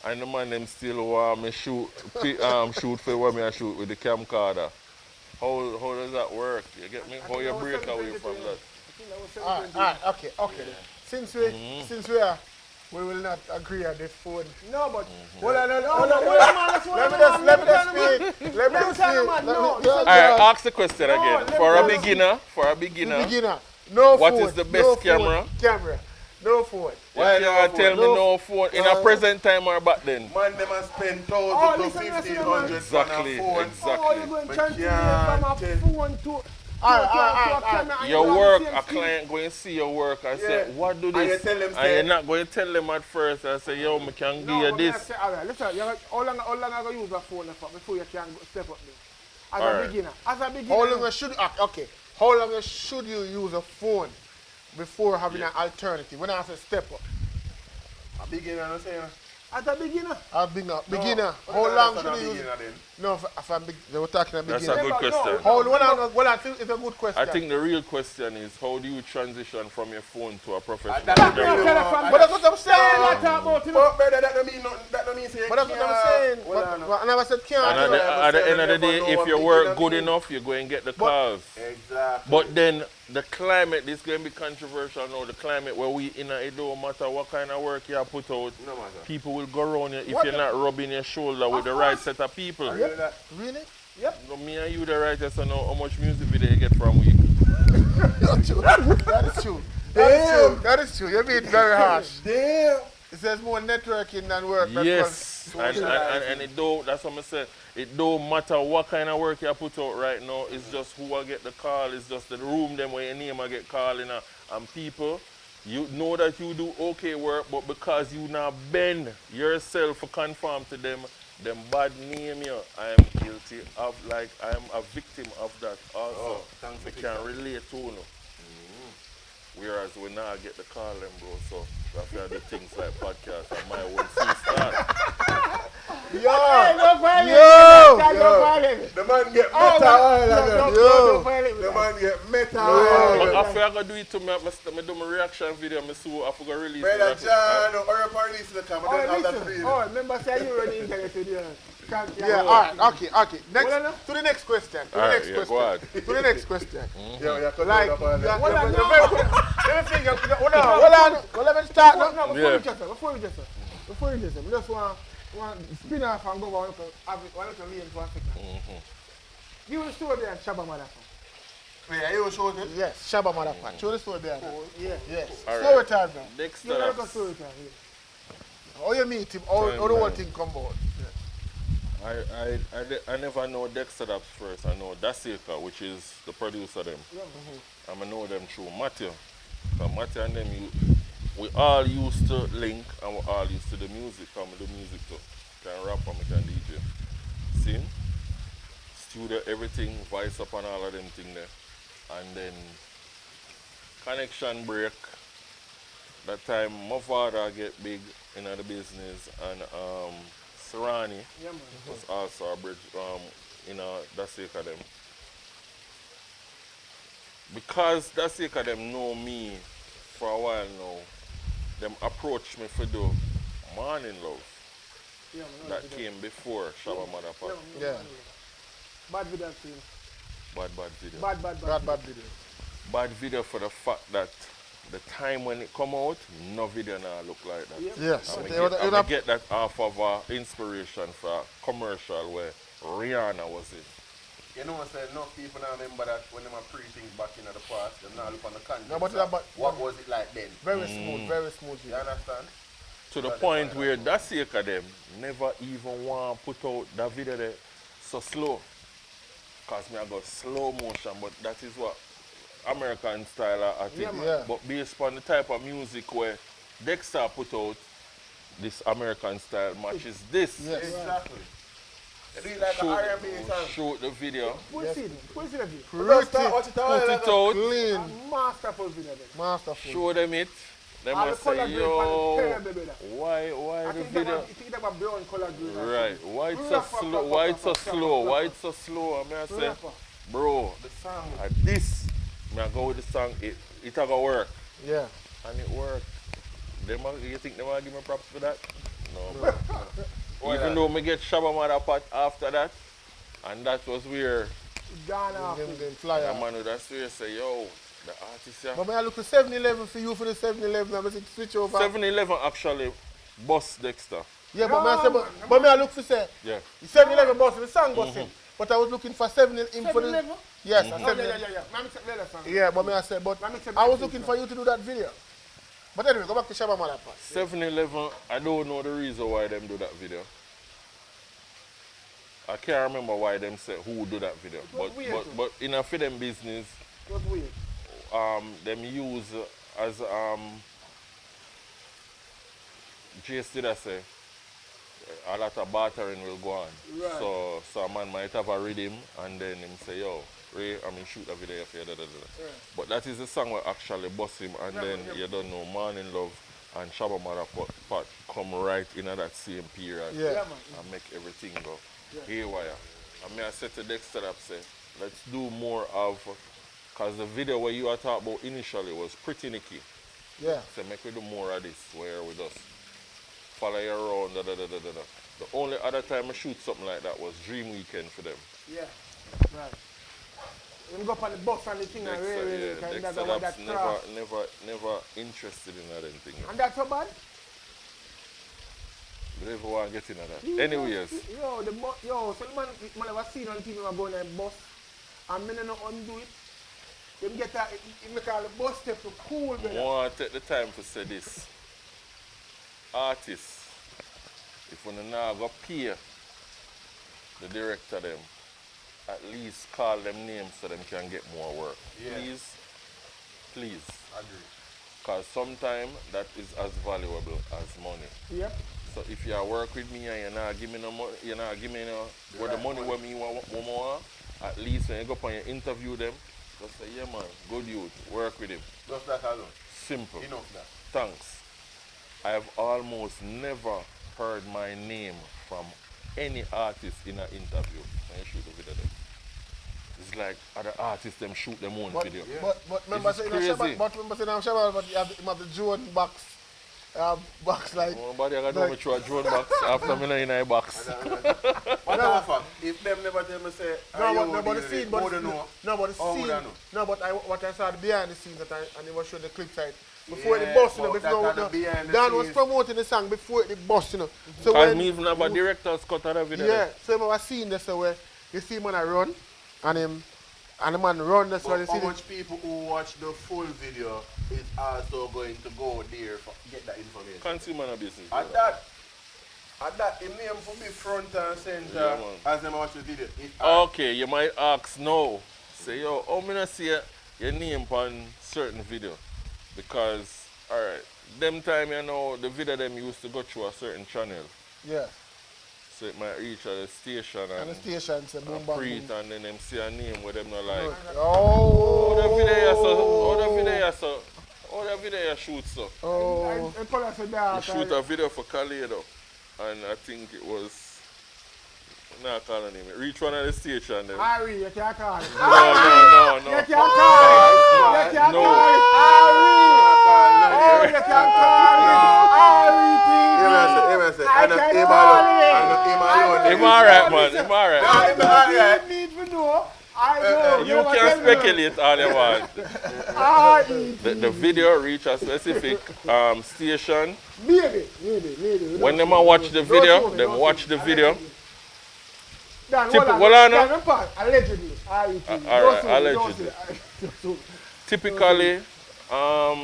and the man them still want me shoot for what me I shoot with the camcorder. How does that work? You get me? How you break away from that? I think that was Alright, okay. Since we will not agree on this phone. No, but. Hold on, No, man, let me just speak. Let me just speak. Alright, ask the question again. let For a me- beginner, Beginner. No What phone. is the best no phone. camera? Camera. No phone. why you tell me no phone in a present time or back then? Man, them a spend Oh, 1,000 to listen, 1,500 Exactly, on a phone. exactly. Oh, you're going to But translate from a can't phone to a camera. and Your you have work, the same a speed. client going to see your work and Yeah. say, what do And you this? tell them And say- you're not going to tell them at first and say, yo, me can give No, you but me I this. say, all right, listen, how long I go use a phone before you can step up there? As All a right. beginner. As a beginner. How long should you use a phone before having an alternative? When I say step up, A beginner, I'm saying. As a beginner. a beginner. No, How that's long not should a you use? beginner then. No, if I'm big, they were talking a That's beginner. a good No, question. I think it's a good question. I think the real question is, how do you transition from your phone to a professional That camera? really want- But that's what I'm That's what I saying. talk about, you know. But brother, that don't mean nothing. That don't mean say you But that's what I'm can't- saying. Well, I know. But I never said can't. And you know. at the end of the day, Never know if what your work beginner good mean. enough, you're going to get the calls. Exactly. But then the climate, this going to be controversial now. The climate where we in, it don't matter what kind of work you have put out. No matter. People will go around you if What you're the- not rubbing your shoulder with the right set of people. Really that? Really? No, me and you the right just know how much music video you get from we. That is true. That is true. You're being very harsh. Damn. It says more networking than work. Yes, and it don't, that's what I said. It don't matter what kind of work you put out right now. It's just who I get the call. It's just the room them where your name I get called in. And people, you know that you do okay work, but because you not bend yourself to conform to them bad name you, I am guilty of, like, I am a victim of that also. thanks We for can relate to no. Whereas we now get the call them, bro, so that's why I do things like podcasts and my own free start. Don't violate Yo! me. Don't violate me. The man get Oh, meta oil again. Don't violate me. The man get meta But oil. after I go do it to me, I do my reaction video, I see I forgot release Brother the John, or a release the time, I don't have that Listen. freedom. Oh, remember say you run the internet with you. Yeah, alright, okay. Well, no. To the next question. Go ahead. To the next question. Yeah, you cut Like, out up on that. Well, the no. very- everything, hold on. Well, let me start now. No, Yeah. before you just I just want spin off and go one little lane for a second. You will still there, Shabba motherfucker. Yeah, you show it. Yes, Shabba motherfucker. Show the story there. Yeah. Yes. All Story right. time now. Dexter, You never story time. How you meet him? How the whole thing come about? I never know Dexter Daps first. I know Dasika, which is the producer them. I know them through Matthew. So Matthew and them, we all used to link and we all used to the music. Come do music too. Can rap and we can DJ. See? Studio, everything, voice up and all of them thing there. And then connection break. That time my father get big in the business and Serrani Yeah, man. was also a bridge, Dasika them. Because Dasika them know me for a while now, them approached me for do Morning Love Yeah, man. that came before Shabba Motherfucker. Yeah. Bad video too. Bad video. Bad video. Bad video for the fact that the time when it come out, no video now look like that. Yes. And we get that off of inspiration for a commercial where Rihanna was in. You know, I said enough people now remember that when they were pre-things back in the past, they now look on the content. No, but- so but- what was it like then? Very smooth You video. understand? To the point where Dasika them never even want to put out that video there so slow. Because me I got slow motion, but that is what American style I think. Yeah. But based on the type of music where Dexter put out, this American style matches this. Yes. Exactly. You do it like an R&B song. Shoot the video. Who see the video? Watch it out. Put it out. Clean. Masterful video. Masterful. Show them it. They All the must color say, grade yo, terrible, brother. why I the think video? that about brown color green. Right. Why it's so slow? Why it's so slow? Why it's so slow? I mean, I say, bro, The song. this, me I go with the song, it a go work. Yeah. And it worked. You think they want to give me props for that? No, bro. Even though me get Shabba Motherfucker after that, and that was where Gone off. Them fly the out. man with that swear say, yo, the artist here. But when I look to 7-Eleven for you for the 7-Eleven, I'm going to switch over. 7-Eleven actually bust Dexter. Yeah, but me I say, but me I look for say, Yeah. the 7-Eleven boss, the song boss him. But I was looking for 7-Eleven for the... 7-Eleven? Yes, Oh, 7-Eleven. yeah. Man, it's a better song. Yeah, but me I said, but Let me say I was my looking thing, for you to do that video. But anyway, go back to Shabba Motherfucker. 7-Eleven, I don't know the reason why them do that video. I can't remember why them say who do that video. was weird too. But in a for them business, It was weird. them use as Jace did I say, a lot of bartering will go on. Right. So a man might have a rhythm and then him say, yo, Ray, I mean shoot a video for you, da, da, da. Yeah. But that is the song where actually bust him and then you don't know Morning Love and Shabba Motherfucker come right in that same period Yeah. Yeah, man. and make everything go haywire. I mean I said to Dexter up say, let's do more of, because the video where you are talking about initially was pretty nicky. Yeah. So make we do more of this where we just follow you around, da da da da da da. The only other time I shoot something like that was Dream Weekend for them. Yeah. Right. Him go up on the bus and the thing and Dexter, really, yeah, kind Dexter of that Labs craft. never interested in that thing. And that's so bad? They never want to get into that. Anyways, Yo, so the man ever seen on TV go on a bus and men not undo it. Them get a, it make all the bus step to cool, I brother. want to take the time to say this. Artists, if you now go pay the director them, at least call them names so them can get more work. Yeah. Please. Agree. Because sometimes that is as valuable as money. Yep. So if you work with me and you're not giving me no money, you're not giving me no, where the money where me want, at least when you go up and you interview them, just say, yeah man, good youth, work with him. Just that alone. Simple. Enough that. Thanks. I have almost never heard my name from any artist in an interview when you shoot the video them. It's like other artists them shoot them own video. But remember saying Shabbat, but you have the drone box. Box like. Nobody gonna do me through a drone box after me in a box. Whatever fact, if them never tell me say, but the scene, what I saw behind the scenes and they were showing the clip side. Before the bus, Dan was promoting the song before the bus, So because me even have a director's cut of the video. Yeah, so I was seeing this where you see man run and the man run that's why you see. How much people who watch the full video is also going to go there for get that information? Consumer business. And that it name for me front and center as them watch the video. Okay, you might ask no. Say yo, how many see your name on certain video? Because alright, them time the video them used to go through a certain channel. Yeah. So it might reach a station and the station say boom bang boom. And then them see a name where them not like oh the video you shoot so. Oh You shoot a video for Kaledo and I think it was not calling him. Reach one of the station then. Ari, you can't call it. No. You can't call it. You can't No. call it. Ari. Oh, you can't call it. Ari TV. I can't call it. Him alright, man. Him alright. You need to know. I know. You can speculate all you want. The video reach a specific station. Maybe. When them watch the video, them watch the video. Dan, allegedly. Allegedly. Typically,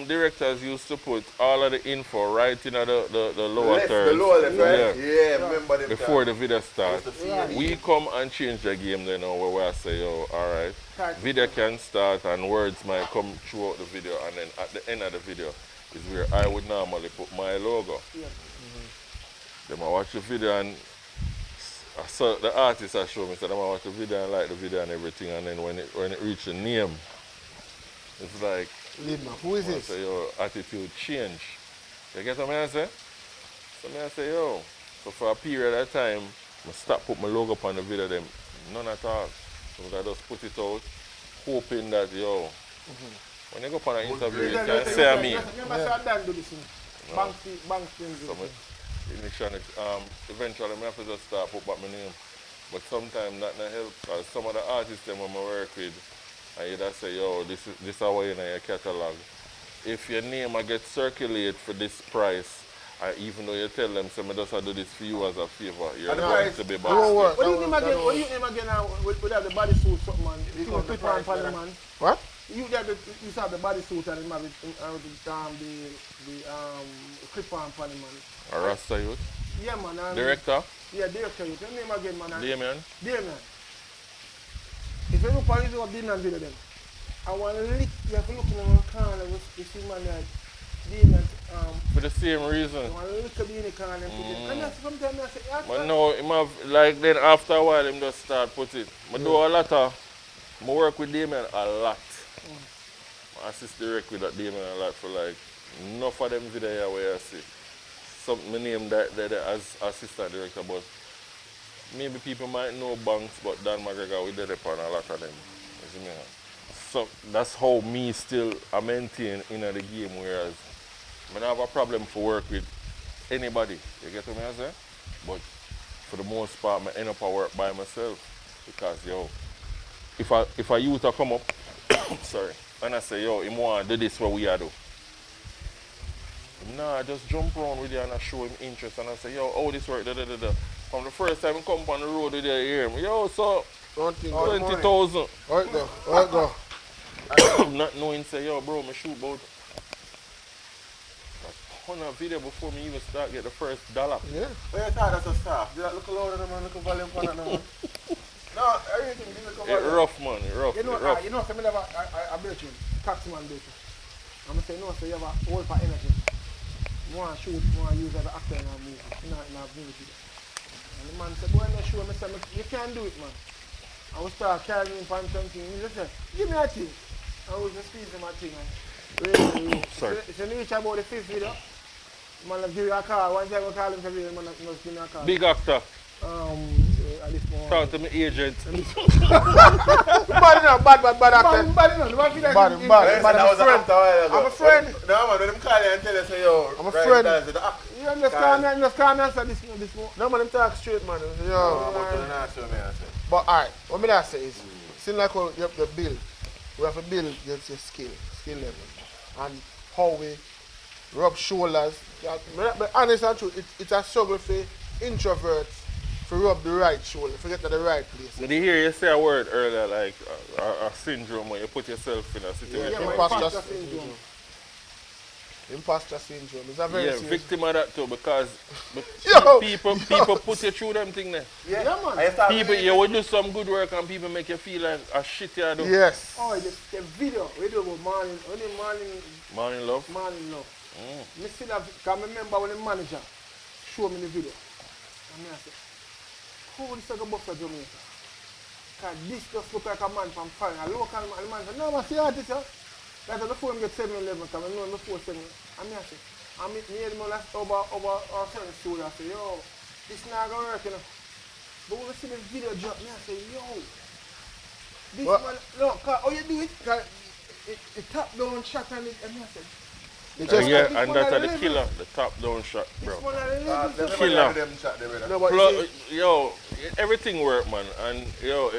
directors used to put all of the info right in the lower third. The lower left, right? Yeah, remember them before the video starts. Yeah. We come and change the game then where I say, yo, alright, video can start and words might come throughout the video and then at the end of the video is where I would normally put my logo. Yeah. Then I watch the video and I saw the artist I showed me, so I watch the video and like the video and everything, and then when it reached the name, it's like, who is this? Say, yo, attitude change. You get what I say? So I say, yo, so for a period of time, I stop put my logo on the video, them none at all. So I just put it out, hoping that, yo, when you go on an interview, you can say me. Initially, eventually I have to just start put back my name. But sometimes that not help because some of the artists them I work with and you just say, yo, this is how you in your catalog. If your name I get circulated for this price, even though you tell them so I just do this for you as a favor, you're going to be back. What do you name again with the bodysuit something man? You clip on for the man. What? You have the bodysuit and the clip on for the man. A Rasta youth? Yeah, man. Director? Yeah, director youth. Your name again, man. Damien? If you look at this Damien video then, I want to lick, you have to look in the corner, you see man like Damien. For the same reason. I want to lick in the corner and that's sometimes I say, but no, him have, like then after a while him just start put it. I do a lot of, I work with Damien a lot. I assist direct with that Damien a lot for like, enough of them video where I see. Some my name that as assistant director, but maybe people might know Banks, but Dan McGregor we did it on a lot of them. You see me? So that's how me still I maintain in the game, whereas I don't have a problem for work with anybody. You get what I say? But for the most part I end up at work by myself because yo, if a youth come up sorry, and I say yo, him want to do this what we are do. Nah, just jump around with you and I show him interest and I say, yo, how this work, From the first time he come on the road with you, hear him, yo, so 20,000. Alright go. Not knowing, say, yo, bro, me shoot about 100 video before me even start get the first dollar. Yeah. Where you thought that's a staff? Did that look louder than look volume for that man? No, everything did look volume. Rough, man, rough. You know, some of a virtue, taxman virtue. I'm going to say, no, so you have a whole for energy. You want to shoot, you want to use as an actor in a movie, in a movie. And the man said, boy, I'm not sure. I said, you can't do it, man. I will start carrying him from something. He just said, give me a thing. I was just squeezing my thing. Sorry. If you reach about the fifth video, man will give you a call. One time I call him to video, man will give me a call. Big actor. At least more. Talk to me agent. Bad enough, bad actor. Bad enough. Bad, That I'm a was friend. after a while ago. I'm a friend. No man, when them call you and tell you say yo, I'm a right, friend. that's it. Ah, You understand answer this more. No man, them talk straight, man. Yo. I'm going to answer me and say. But alright, what me that say is, seem like you have to build. We have to build your skill level. And how we rub shoulders. But honest and true, it's a struggle for introverts to rub the right shoulder, to get to the right place. Did you hear you say a word earlier like a syndrome where you put yourself in a situation? Yeah, Imposter syndrome. Imposter syndrome. It's a very serious. Victim of that too because Yo, people put you through them thing there. Yeah, man. I start People, you will do some good work and people make you feel like a shit you do. Yes. Oh, the video we do about morning Morning love. love. Me see that, because I remember when the manager showed me the video. And I said, who this is about for Jamaica? Because this just look like a man from foreign. A local man, the man said, no, I see artist, yeah. That's before him get 7-11, because I know him before 7. And I said, I meet me and last over our friend's school. I said, yo, this not going to work, you know. But when we see the video drop, I say, yo, this what? man, no, cause how you do it? Cause it top down shot and I said, And that's the killer, the top down shot, bro. Killer. No, but you see, Yo, everything work, man. And yo,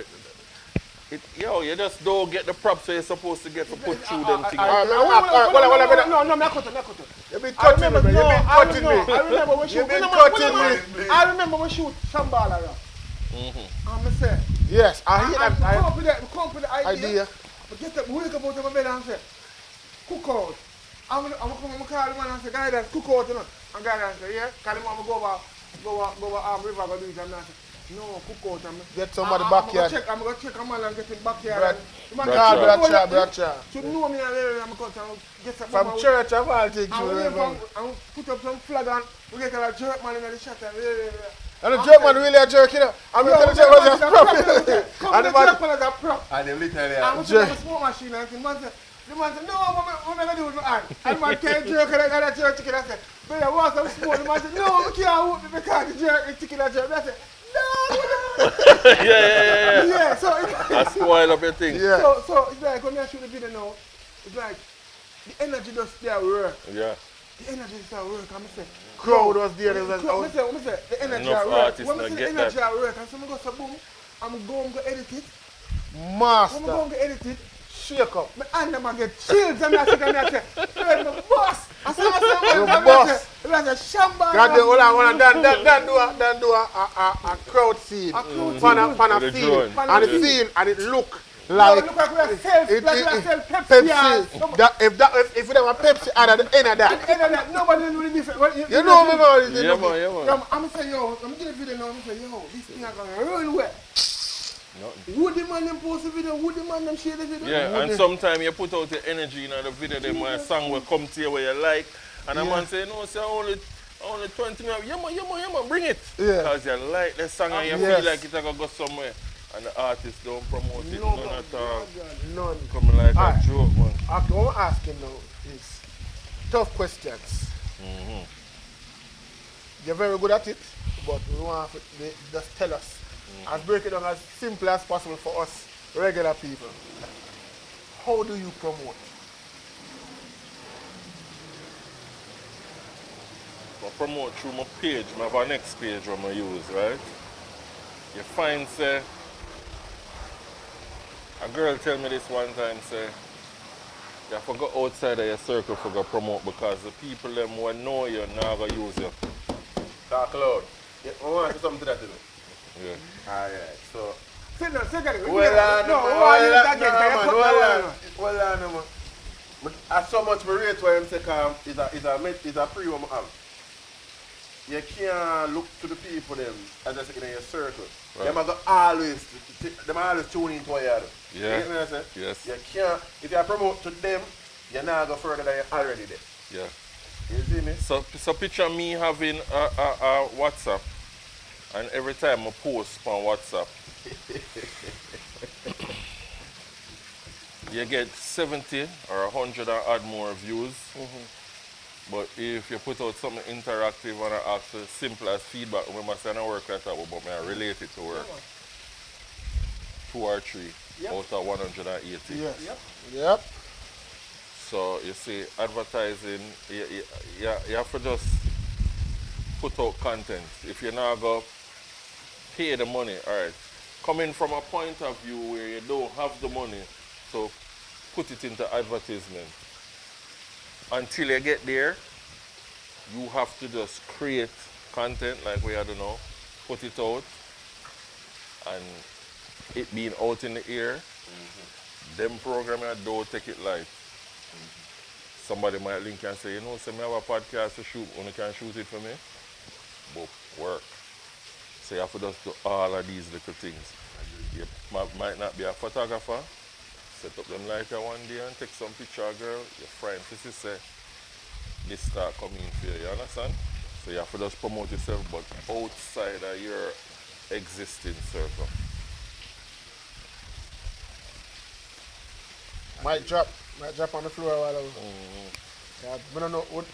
you just don't get the props you're supposed to get to put through them things. No, me cut it. you've been cutting me, man. You've been cutting me. I remember when You've been cutting me. I remember when shoot some ball around. And I say, Yes, I hear I that. come up with the idea. But get up, wake up out of my bed and say, cook out. I'm going to call the man and say, guidance, cook out, you know. And guidance say, yeah, because I'm going to go over river, go do it. And I say, no, cook out. Get somebody backyard. I'm going to check a man and get him backyard. Bradshaw. So know me and I'm going to get some From church of all things. and put up some flag and we get a jerk man in the shot. And the jerk man really a jerk, you know. I'm going to tell you what's a prop. And the jerk man is a prop. And they literally And we took a smoke machine and the man said, no, what am I going to do with my hand? And the man can't jerk and I got a jerk chicken. I said, but I want some smoke. The man said, no, we can't whoop me because the jerk is chicken and jerk. I said, no. Yeah, so I spoil up your thing. Yeah. So it's like when I shoot the video now, it's like the energy just there work. Yeah. The energy is at work. I'm say, Crowd was there. Let me say, the energy Enough at work. artists When not I see the get energy that. at work, and someone goes to boom, I'm going to edit it. When I'm Master. going to edit it, Shake up. my hand them get chills and I say, hey, my boss. I say, Your boss. I say, shamba. God, hold on. Dan do a crowd scene. Pan a With the field. drone. And it feel and it look Like, like look like we are self, it- like we are it- self Pepsi. Pepsi. If there were Pepsi at the end of At that. the end of that, nobody really different. Well, You know me, man. Yeah, man, yeah, man. I'm saying, yo, I'm doing a video now. I'm saying, yo, this thing is going to run well. Nothing. Would the man them post the video? Would the man them share the video? Yeah, and sometimes you put out the energy in the video, then my song will come to you where you like. And a man say, no, say only 20 minutes. Yeah, man, bring it. Yeah. Because you like the song and you Yes. feel like it's going to go somewhere. And the artist don't promote it, No, none at all. None. Coming like Alright. a joke, man. Okay, what I'm asking now is tough questions. You're very good at it, but we want to just tell us. As break it down as simple as possible for us regular people. How do you promote? I promote through my page, I have a next page I'm going to use, right? You find, say, a girl tell me this one time, say, you have to go outside of your circle for go promote because the people them who know you now going to use you. Talk loud. Yeah, I want to say something to that. Yeah. Alright, so. Say it. Well, man. But as so much me rate why I'm saying is a pre one I have. You can't look to the people them as I say in your circle. Right. Them always tune into what you do. Yeah. You get me what I say? Yes. You can't, if you promote to them, you're not go further than you're already there. Yeah. You see me? So picture me having a WhatsApp, and every time I post on WhatsApp, you get 70 or 100 or odd more views. But if you put out something interactive and I ask for simple as feedback, remember saying I work like that, but I relate it to work. 2 or 3 out of 180. Yes. Yep. So you see, advertising, you have to just put out content. If you're not going to pay the money, all right. Coming from a point of view where you don't have the money, so put it into advertisement. Until you get there, you have to just create content like we had to know, put it out, and it being out in the air, them programmers don't take it live. Somebody might link and say, you know, say me have a podcast to shoot, only can shoot it for me. But work. So you have to just do all of these little things. You might not be a photographer, set up them lighter one day and take some picture of a girl. Your friend Facey say, this start coming for you, you understand? So you have to just promote yourself, but outside of your existing circle. Might drop on the floor a while ago. Yeah, I don't know what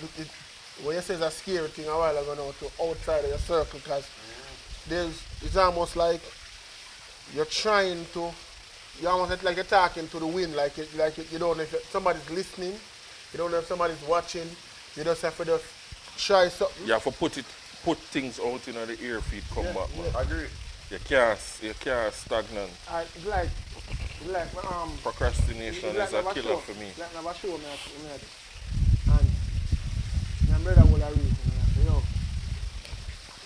you say is a scary thing a while ago now to outside of your circle, because it's almost like you're trying to, you almost like you're talking to the wind, like you don't know if somebody's listening, you don't know if somebody's watching, you just have to just try something. You have to put things out in the air feed come back, man. I agree. You can't stagnant. It's like Procrastination is a killer for me. Like never show me and my brother will read and I say, yo,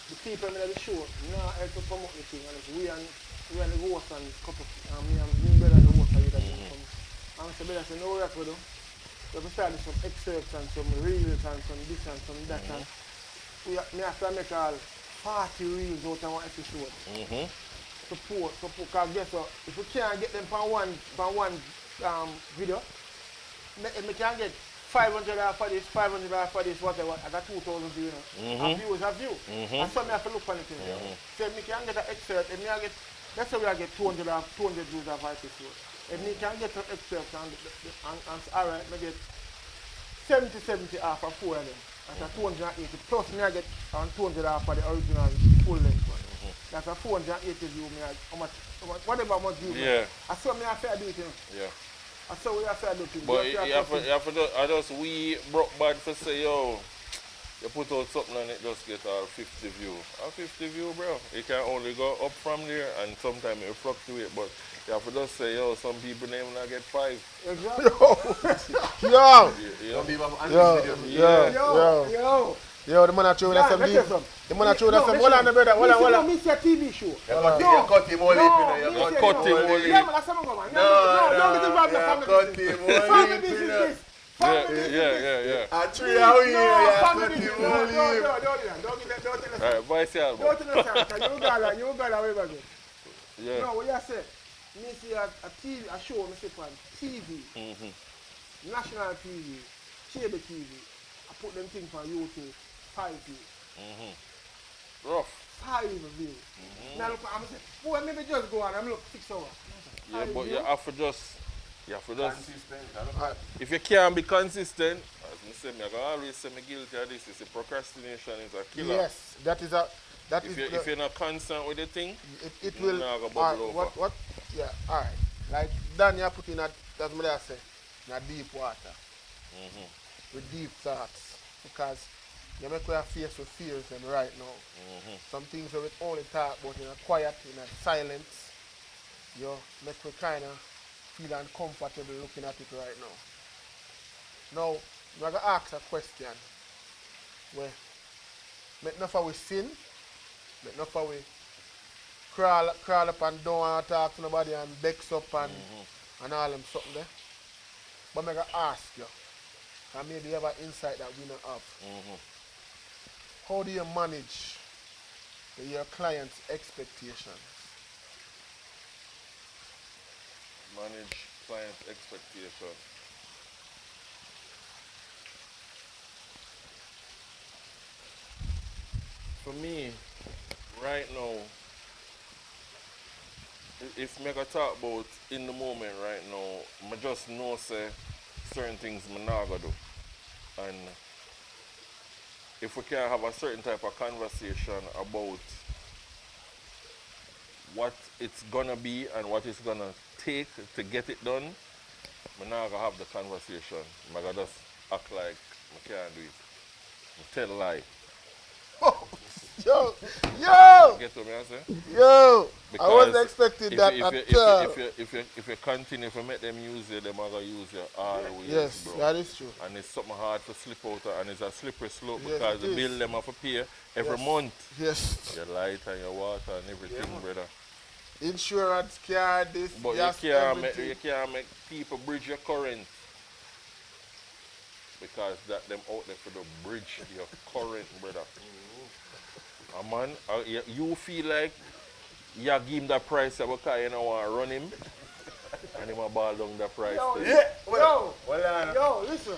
the people in the show now help to promote the thing, and it's we and the host and couple me and my brother and the host are come. And I say, brother, say, no work we do. So we started some excerpts and some reels and some this and some that, and me have to make all 40 reels out of one episode. Support, because guess what? If we can't get them from one video, we can get 500 for this, 500 for this, whatever. I got 2,000 views. A view is a view. And so I have to look on it. So if we can get an excerpt, if I get, let's say we get 200 views of episode. If we can get an excerpt and alright, we get 70 off of 4 of them. That's a 280. Plus me I get 200 off for the original full length one. That's a 480 view, how much, whatever much view. Yeah. I saw me a fair bit, you know. Yeah. I saw we a fair bit. But you have to we broke bad to say, yo, you put out something and it just get 50 view. A 50 view, bro. It can only go up from there and sometimes it fluctuate, but you have to just say, yo, some people name not get 5. Exactly. Yo, the man that showing us some deep. The man that showing us some. Hold on, brother. Hold on. It's a TV show. You cut him all in. You cut him all in. Yeah, man, that's something going on. No, get involved in the cut him all in. family business. Yeah. A 3 hour here, Family cut him business. all in. Don't Alright, voice the album. Don't understand. You got away back. Yeah. No, what you say? Me see a TV, a show, me see on TV, national TV, cable TV. I put them things on YouTube, 5 views. Rough. 5 views. Now look, I'm saying, boy, maybe just go on. I'm look 6 hours. Yeah, but you have to just. Consistent. If you can't be consistent, as I say, I can always say me guilty of this. It's a procrastination is a killer. Yes, If you're not constant with the thing, it will. not go bubble over. What? Yeah, alright. Like Dan, you put in that's what I say, in a deep water. With deep thoughts. Because you make we face with fears and right now. Some things we only talk about in a quiet, in a silence. You make we kind of feel uncomfortable looking at it right now. Now, I'm going to ask a question. Where make enough of we sin, make enough of we crawl up and down and talk to nobody and vex up and all them something there. But I'm going to ask you, and maybe you have an insight that we don't have. How do you manage your client's expectations? Manage client expectation. For me, right now, if I talk about in the moment right now, I just know say certain things I not gonna do. And if we can have a certain type of conversation about what it's gonna be and what it's gonna take to get it done, I'm not gonna have the conversation. I'm gonna just act like I can't do it. I tell a lie. Yo! Get what I say? Yo! I Because wasn't expecting if that you, at all. if you continue to make them use you, they're gonna use you always, Yes, bro. that is true. And it's something hard to slip out of, and it's a slippery slope Yes, because it the is. bill them have to pay every Yes. month. Yes. Your light and your water and everything, brother. Insurance, car, this, But yes, you can't everything. make people bridge your current. Because that them out there for the bridge your current, brother. Man, you feel like you give him the price because you don't want to run him. And him a ball down the price. Yo, then. yo, listen.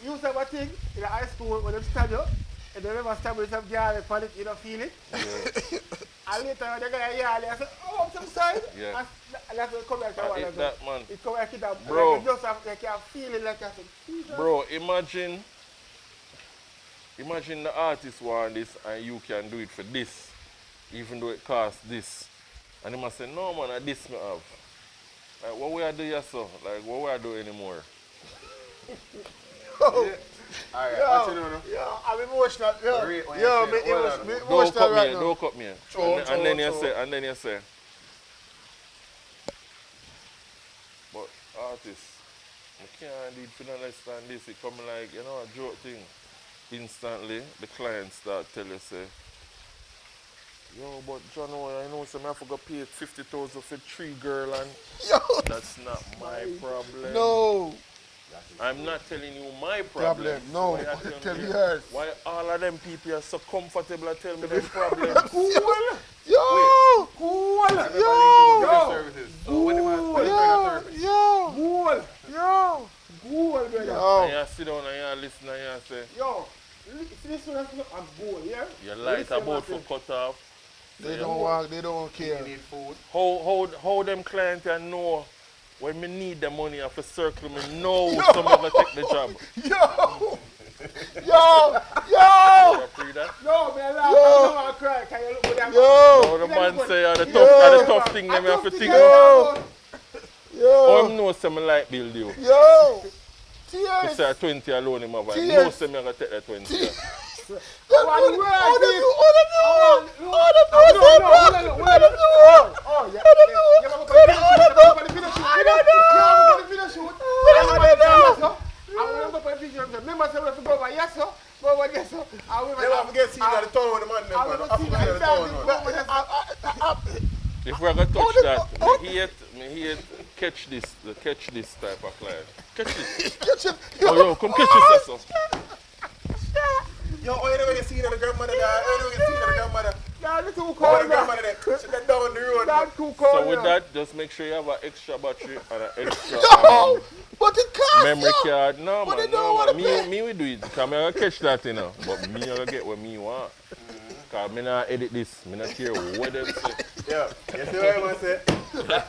You have a thing in high school when they stab you, and they never stab you with some girl and panic, you don't feel it. Yeah. And later when they get a yard, they say, oh, I'm some side. Yeah. And that's when it come back to I one. hate that, man. It come back to that. Bro. Like you just have, like, you feel it like I said, Jesus. Bro, imagine the artist want this and you can do it for this, even though it costs this. And he must say, no man, I this me have. Like, what we are doing so? Like, what we are doing anymore? Alright, Yo, what you know now? yo, I'm emotional. Yo, Wait, when yo, you me say, hold on. me Don't emotional cut me right here, now. don't cut me here. True, And then you true. say, but artists, I can't do it for no less than this. It come like, you know, a joke thing. Instantly, the client start tell you, say, yo, but John, I know some I forgot pay 50,000 for 3 girl and Yo, that's not my problem. no I'm not telling you my problem. No, Why you tell me me yours. why all of them people are so comfortable and tell me their problem? Yo, Cool. Video services. So when you yo, yo, Cool. yo, Cool, brother. And yo. you sit down and you listen and you say, Yo, this one is I'm cool, yeah? your light Listen, about to Martin. cut off. They don't want, they don't care. need food. How them clients can know when me need the money off a circle, me know some ever take the job. Yo, yo, You free that? No, man, I Yo. don't want to cry. Can you look at that? So yo, the man say are the Yo. tough thing them have to think. Yo. Oh, yo, know some light bill you. yo. You Tears. say 20 alone him have. I Tears. know some gonna take that 20. If we're gonna touch that, me hate catch this type of client. Catch this. Oh yo, come catch this so. Yo, oh, you never see the grandmother there. You never see the grandmother. Oh, the grandmother there. She went down the road. So with that, just make sure you have an extra battery and an extra Yo, but it can't. memory card. No But they man, don't no wanna man. pay. Me we do it. Cause me gonna catch that you know. But me gonna get what me want. Cause me not edit this. Me not care what them say. Yeah, you see what I want to say?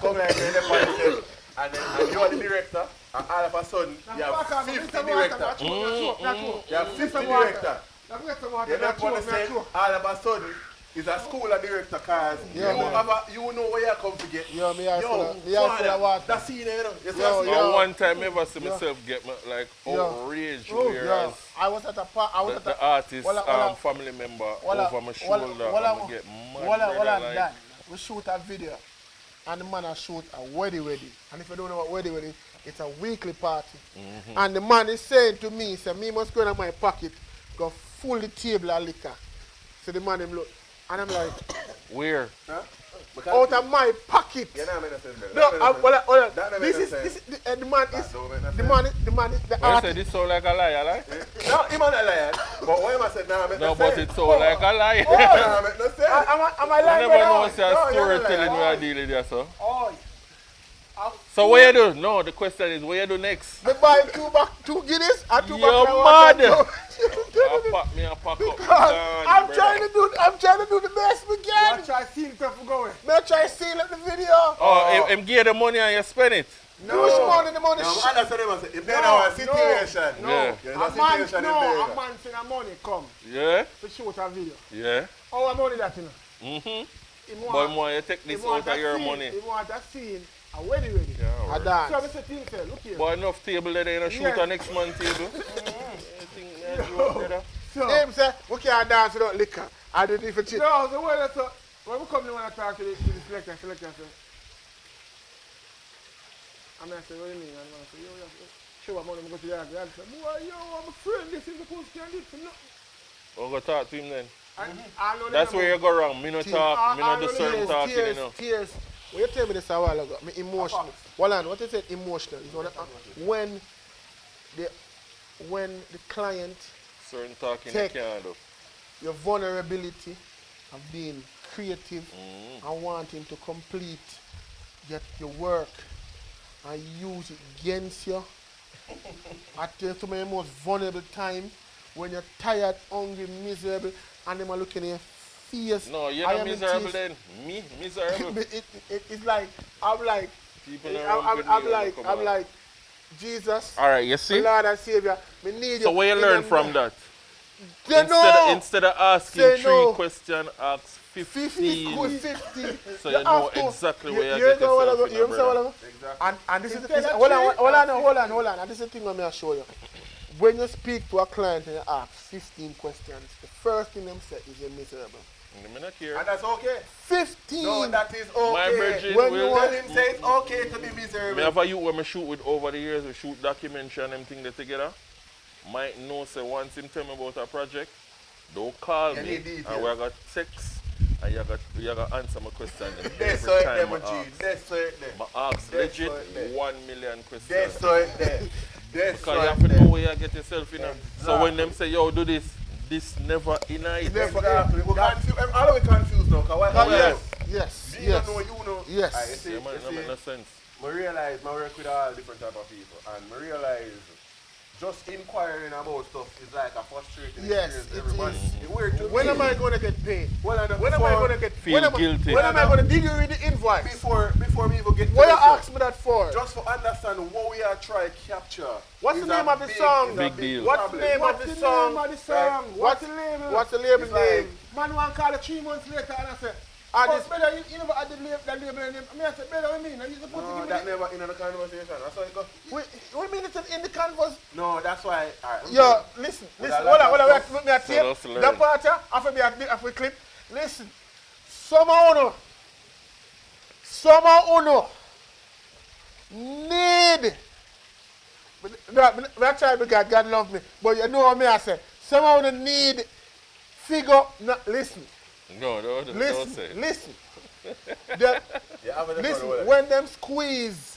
Come like in the party, and you are the director, and all of a sudden, you have 50 directors. You have 50 directors. You don't want to say all of a sudden it's a school of director cars. Yeah, you know where you come to get. Yo, me I Yo, feel of water. that's scene, you know. You see Yo, that scene? yo. One time ever see myself get like outraged whereas Yo, I was at a park. I was at the a artist Walla- family member Walla- over my Walla- shoulder Walla- and we get mad Walla brother, like, that. We shoot a video, and the man a shoot a wedding. And if you don't know what wedding, it's a weekly party. And the man is saying to me, say, me must go in my pocket, go full the table of liquor. So the man him look, and I'm like, where? Huh? Because out of my pocket. you know what I mean? No, That don't make this no is sense. the man That is don't make no the sense. man is the When you say artist. this sound like a lie, like? No, him not a liar. But what I said, nah, make No, no but sense. it sound like a lie. Nah, make no sense. Am I You lying? never know brother? what's a No, you're story not telling lying. we are dealing there, so. Oh, So what you do? No, the question is what you do next? Me buy two Guinness and two You're back of water. mad. Tell me pack me a pack up. I'm trying to do the best we You can. try to see it for going. Make try to seal up the video. Oh, him give the money and you spend it. No, which money, the money No, shit. understand him. If they know a situation. Yeah. A man send a money come Yeah? to shoot a video. Yeah? How money that you know? Mm-hmm. But more you take this out of your money. He want a scene, a wedding ready. Yeah, A right. dance. So I say to himself, look here. But enough table there, you know, shoot Yeah. a next man table. So, Him say, we can't dance without liquor. I do different shit. no, the way that's when we come in when I talk to the selector say, I say, what do you mean? And I say, yo, show what money I go to the yard. I say, boy, yo, I'm a friend, this is the post can do it for nothing. We'll go talk to him then. I know That's where you go wrong. Me no talk, me no do certain talking, you know. Tears. When you tell me this a while ago, me emotional. Well, what you said emotional? You know that when the client Certain talking you Take. can't do. your vulnerability of being creative and wanting to complete your work and use it against you at the most vulnerable time when you're tired, hungry, miserable, and them are looking in your face. No, you're I not am in miserable tears. then. Me? Miserable. It's like, I'm like, People don't I'm like, Jesus, Alright, you see? Lord and Savior, me need you. So what you in learn them- from that? They know. Instead of asking Say 3 no. questions, ask 50, 15. 50. So you know exactly where you hear get me, yourself whatever, in, you understand brother. whatever? Exactly. And this is Instead of hold on. And this is the thing I'm going to show you. When you speak to a client and you ask 15 questions, the first thing them say is you're miserable. Me not care. And that's okay. 15. No, that is My okay. virgin When will you Tell him say it's okay to be Me miserable. have a youth when I shoot with over the years, we shoot documentary and them thing they together. Might know say once him tell me about a project, don't call Any me details. and we got text and you got answer my question That's so every it time them, I G. ask. That's so it them. I ask That's legit what it is. 1 million questions. That's so it them. That's Because so you it have to know them. where you get yourself in. So when them say, yo, do this never in it. Exactly. We're confused. All of we confused now. Yes. You don't know, you know. Yes. Alright, you see, Yeah, man, it don't make no sense. I realize I work with all different type of people, and I realize just inquiring about stuff is like a frustrating Yes, experience. it Everybody. is. It weird to When me. am I going to get paid? Well, I know When am I going to get Feel guilty. When am I going to did you read the invoice? before we even get to What you this, ask me that for? just for understand what we are trying to capture. What's is the name a of the big- song? is a Big deal. What's the problem. name of What's the the song? name of the song? What's the label? What's the label It's like- name? Man want call it 3 months later and I say, And oh, this- brother, you never had the label name. I mean, I said, brother, what do you mean? You supposed to No, give me that the... never in the conversation. That's how it goes. What do you mean it's in the canvas? No, that's why. Alright, Yo, listen. With Hold a lot on, of wait, stuff. me a So tape. that's learn. That part, after we clip. Listen, somehow uno need. I try because God love me, but you know what me I say. Somehow uno need figure. No, listen, No, don't say listen, it. listen. The- Yeah, have a different Listen, word. when them squeeze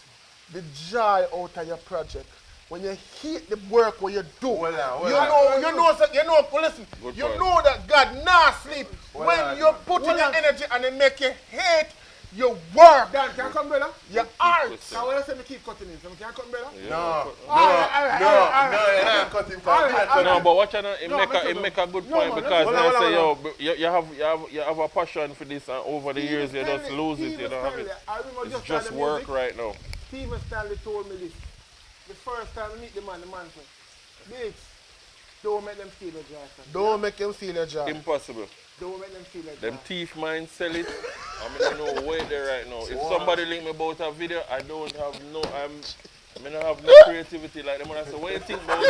the joy out of your project, when you hate the work what you do, Hold on. listen, Good you point. know that God not sleep. Hold When on. you put in Hold your on. energy and it make you hate your work, Dan, can I come, brother? your art. Now, when I say me keep cutting in, so can I come, brother? No, Alright. you're not cutting for Alright, that. No, but watch out, it No, make a good no, point man, because hold they on, say, hold yo, you have a passion for this and over the years you just lose it, you don't have it. It's just work right now. Steven Stanley told me this. The first time I meet the man said, Biggs, don't make them steal the job. son. Don't make them feel your job. Impossible. Don't make them steal the Them job. thief mind sell it. I don't know where they're right now. If somebody link me about a video, I don't have no creativity like them. When I say, what you think about this?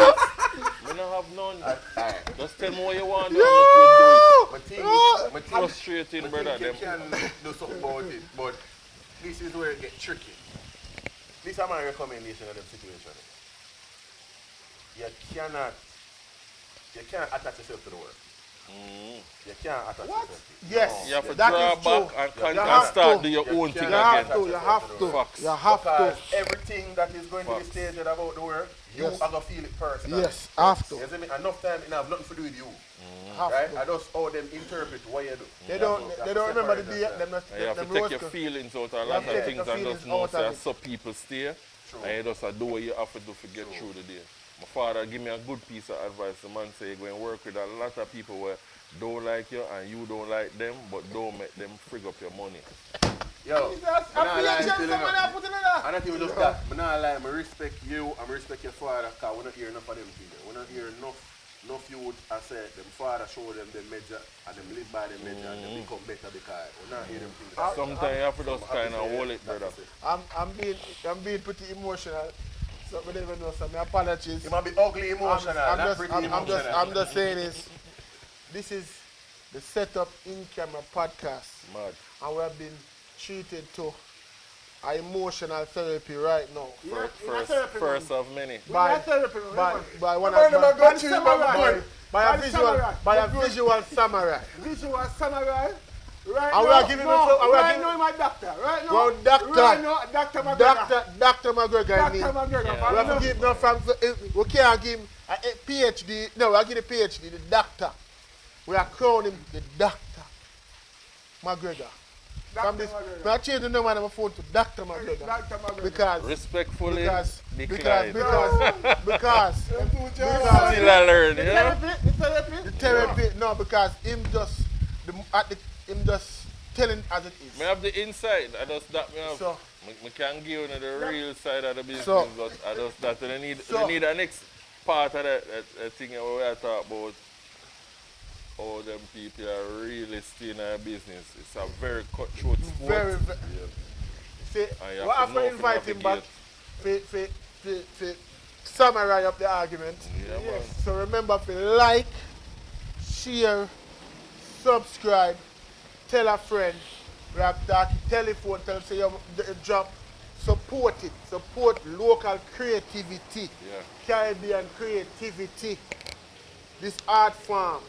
I don't have none. Just tell me what you want. My team, Frustrating, brother. you can do something about it, but this is where it gets tricky. This is my recommendation of the situation. You can't attach yourself to the work. You can't attach yourself to it. Yes, You have to that draw is back true. and You and have start to. do your own thing You have again. to, you have to. Facts. You have Because to. everything that is going to be Facts. stated about the work, you Yes. are going to feel it personally. Yes, have to. You see me? Enough time, it have nothing to do with you. Have Right? to. I just how them interpret what you do. They don't remember the day, them And you have to take your feelings out of a You lot have to of take things the and just feelings know out of that it. some people stay True. and you just do what you have to do to get through the day. my father give me a good piece of advice. The man say, go and work with a lot of people where don't like you and you don't like them, but don't make them frig up your money. Yo, Jesus, I'm not lying appreciate still somebody enough. that put in there. And not even just that. I'm not lying. I respect you. I respect your father because we don't hear enough of them things. We don't hear enough youth I say them father show them the measure and them live by the measure and them become better because we don't hear them things. Sometimes you have to just kind of hold it, brother. I'm being pretty emotional. So I don't even know, so my apologies. You might be ugly emotional, I'm just saying this is the Setup in Camera podcast. Mad. And we have been treated to an emotional therapy right now. First of many. By one By a visual samurai. Visual samurai. Right And we are giving right now, my doctor. Right now. Well, Right now, Dr. McGregor. Dr. McGregor. Dr. McGregor. Yeah. We have to give no from we can't give him a PhD. No, we give the PhD, the doctor. We are crowning him the Dr. McGregor. From this, we are changing the number on my phone to Dr. McGregor. Dr. McGregor. Because Respectfully because declined. Still I learn, you know? the therapy, no, because him just telling as it is. Me have the inside. I just that me have. So- Me can give you the real side of the business, So- but I just that they need So- the next part of that thing where we are talking about how them people are really still in our business. It's a very cutthroat sport. Very. See, And you we have have to to know to invite him back navigate. to summarize up the argument. Yeah, man. So remember to like, share, subscribe, tell a friend, we have that telephone, tell say your job, support it, support local creativity, Yeah. Caribbean creativity. This art form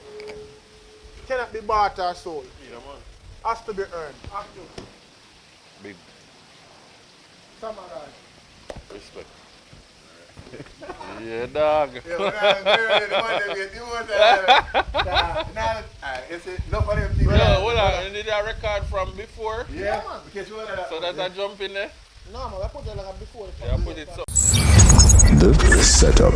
cannot be bought or sold, Yeah, man. has to be earned. Big Samurai. respect. Yeah, dog. Yeah, hold on. Did I record from before? Yeah, So that I jump in there? No, man, I put it like before. Yeah, put it so. The Setup.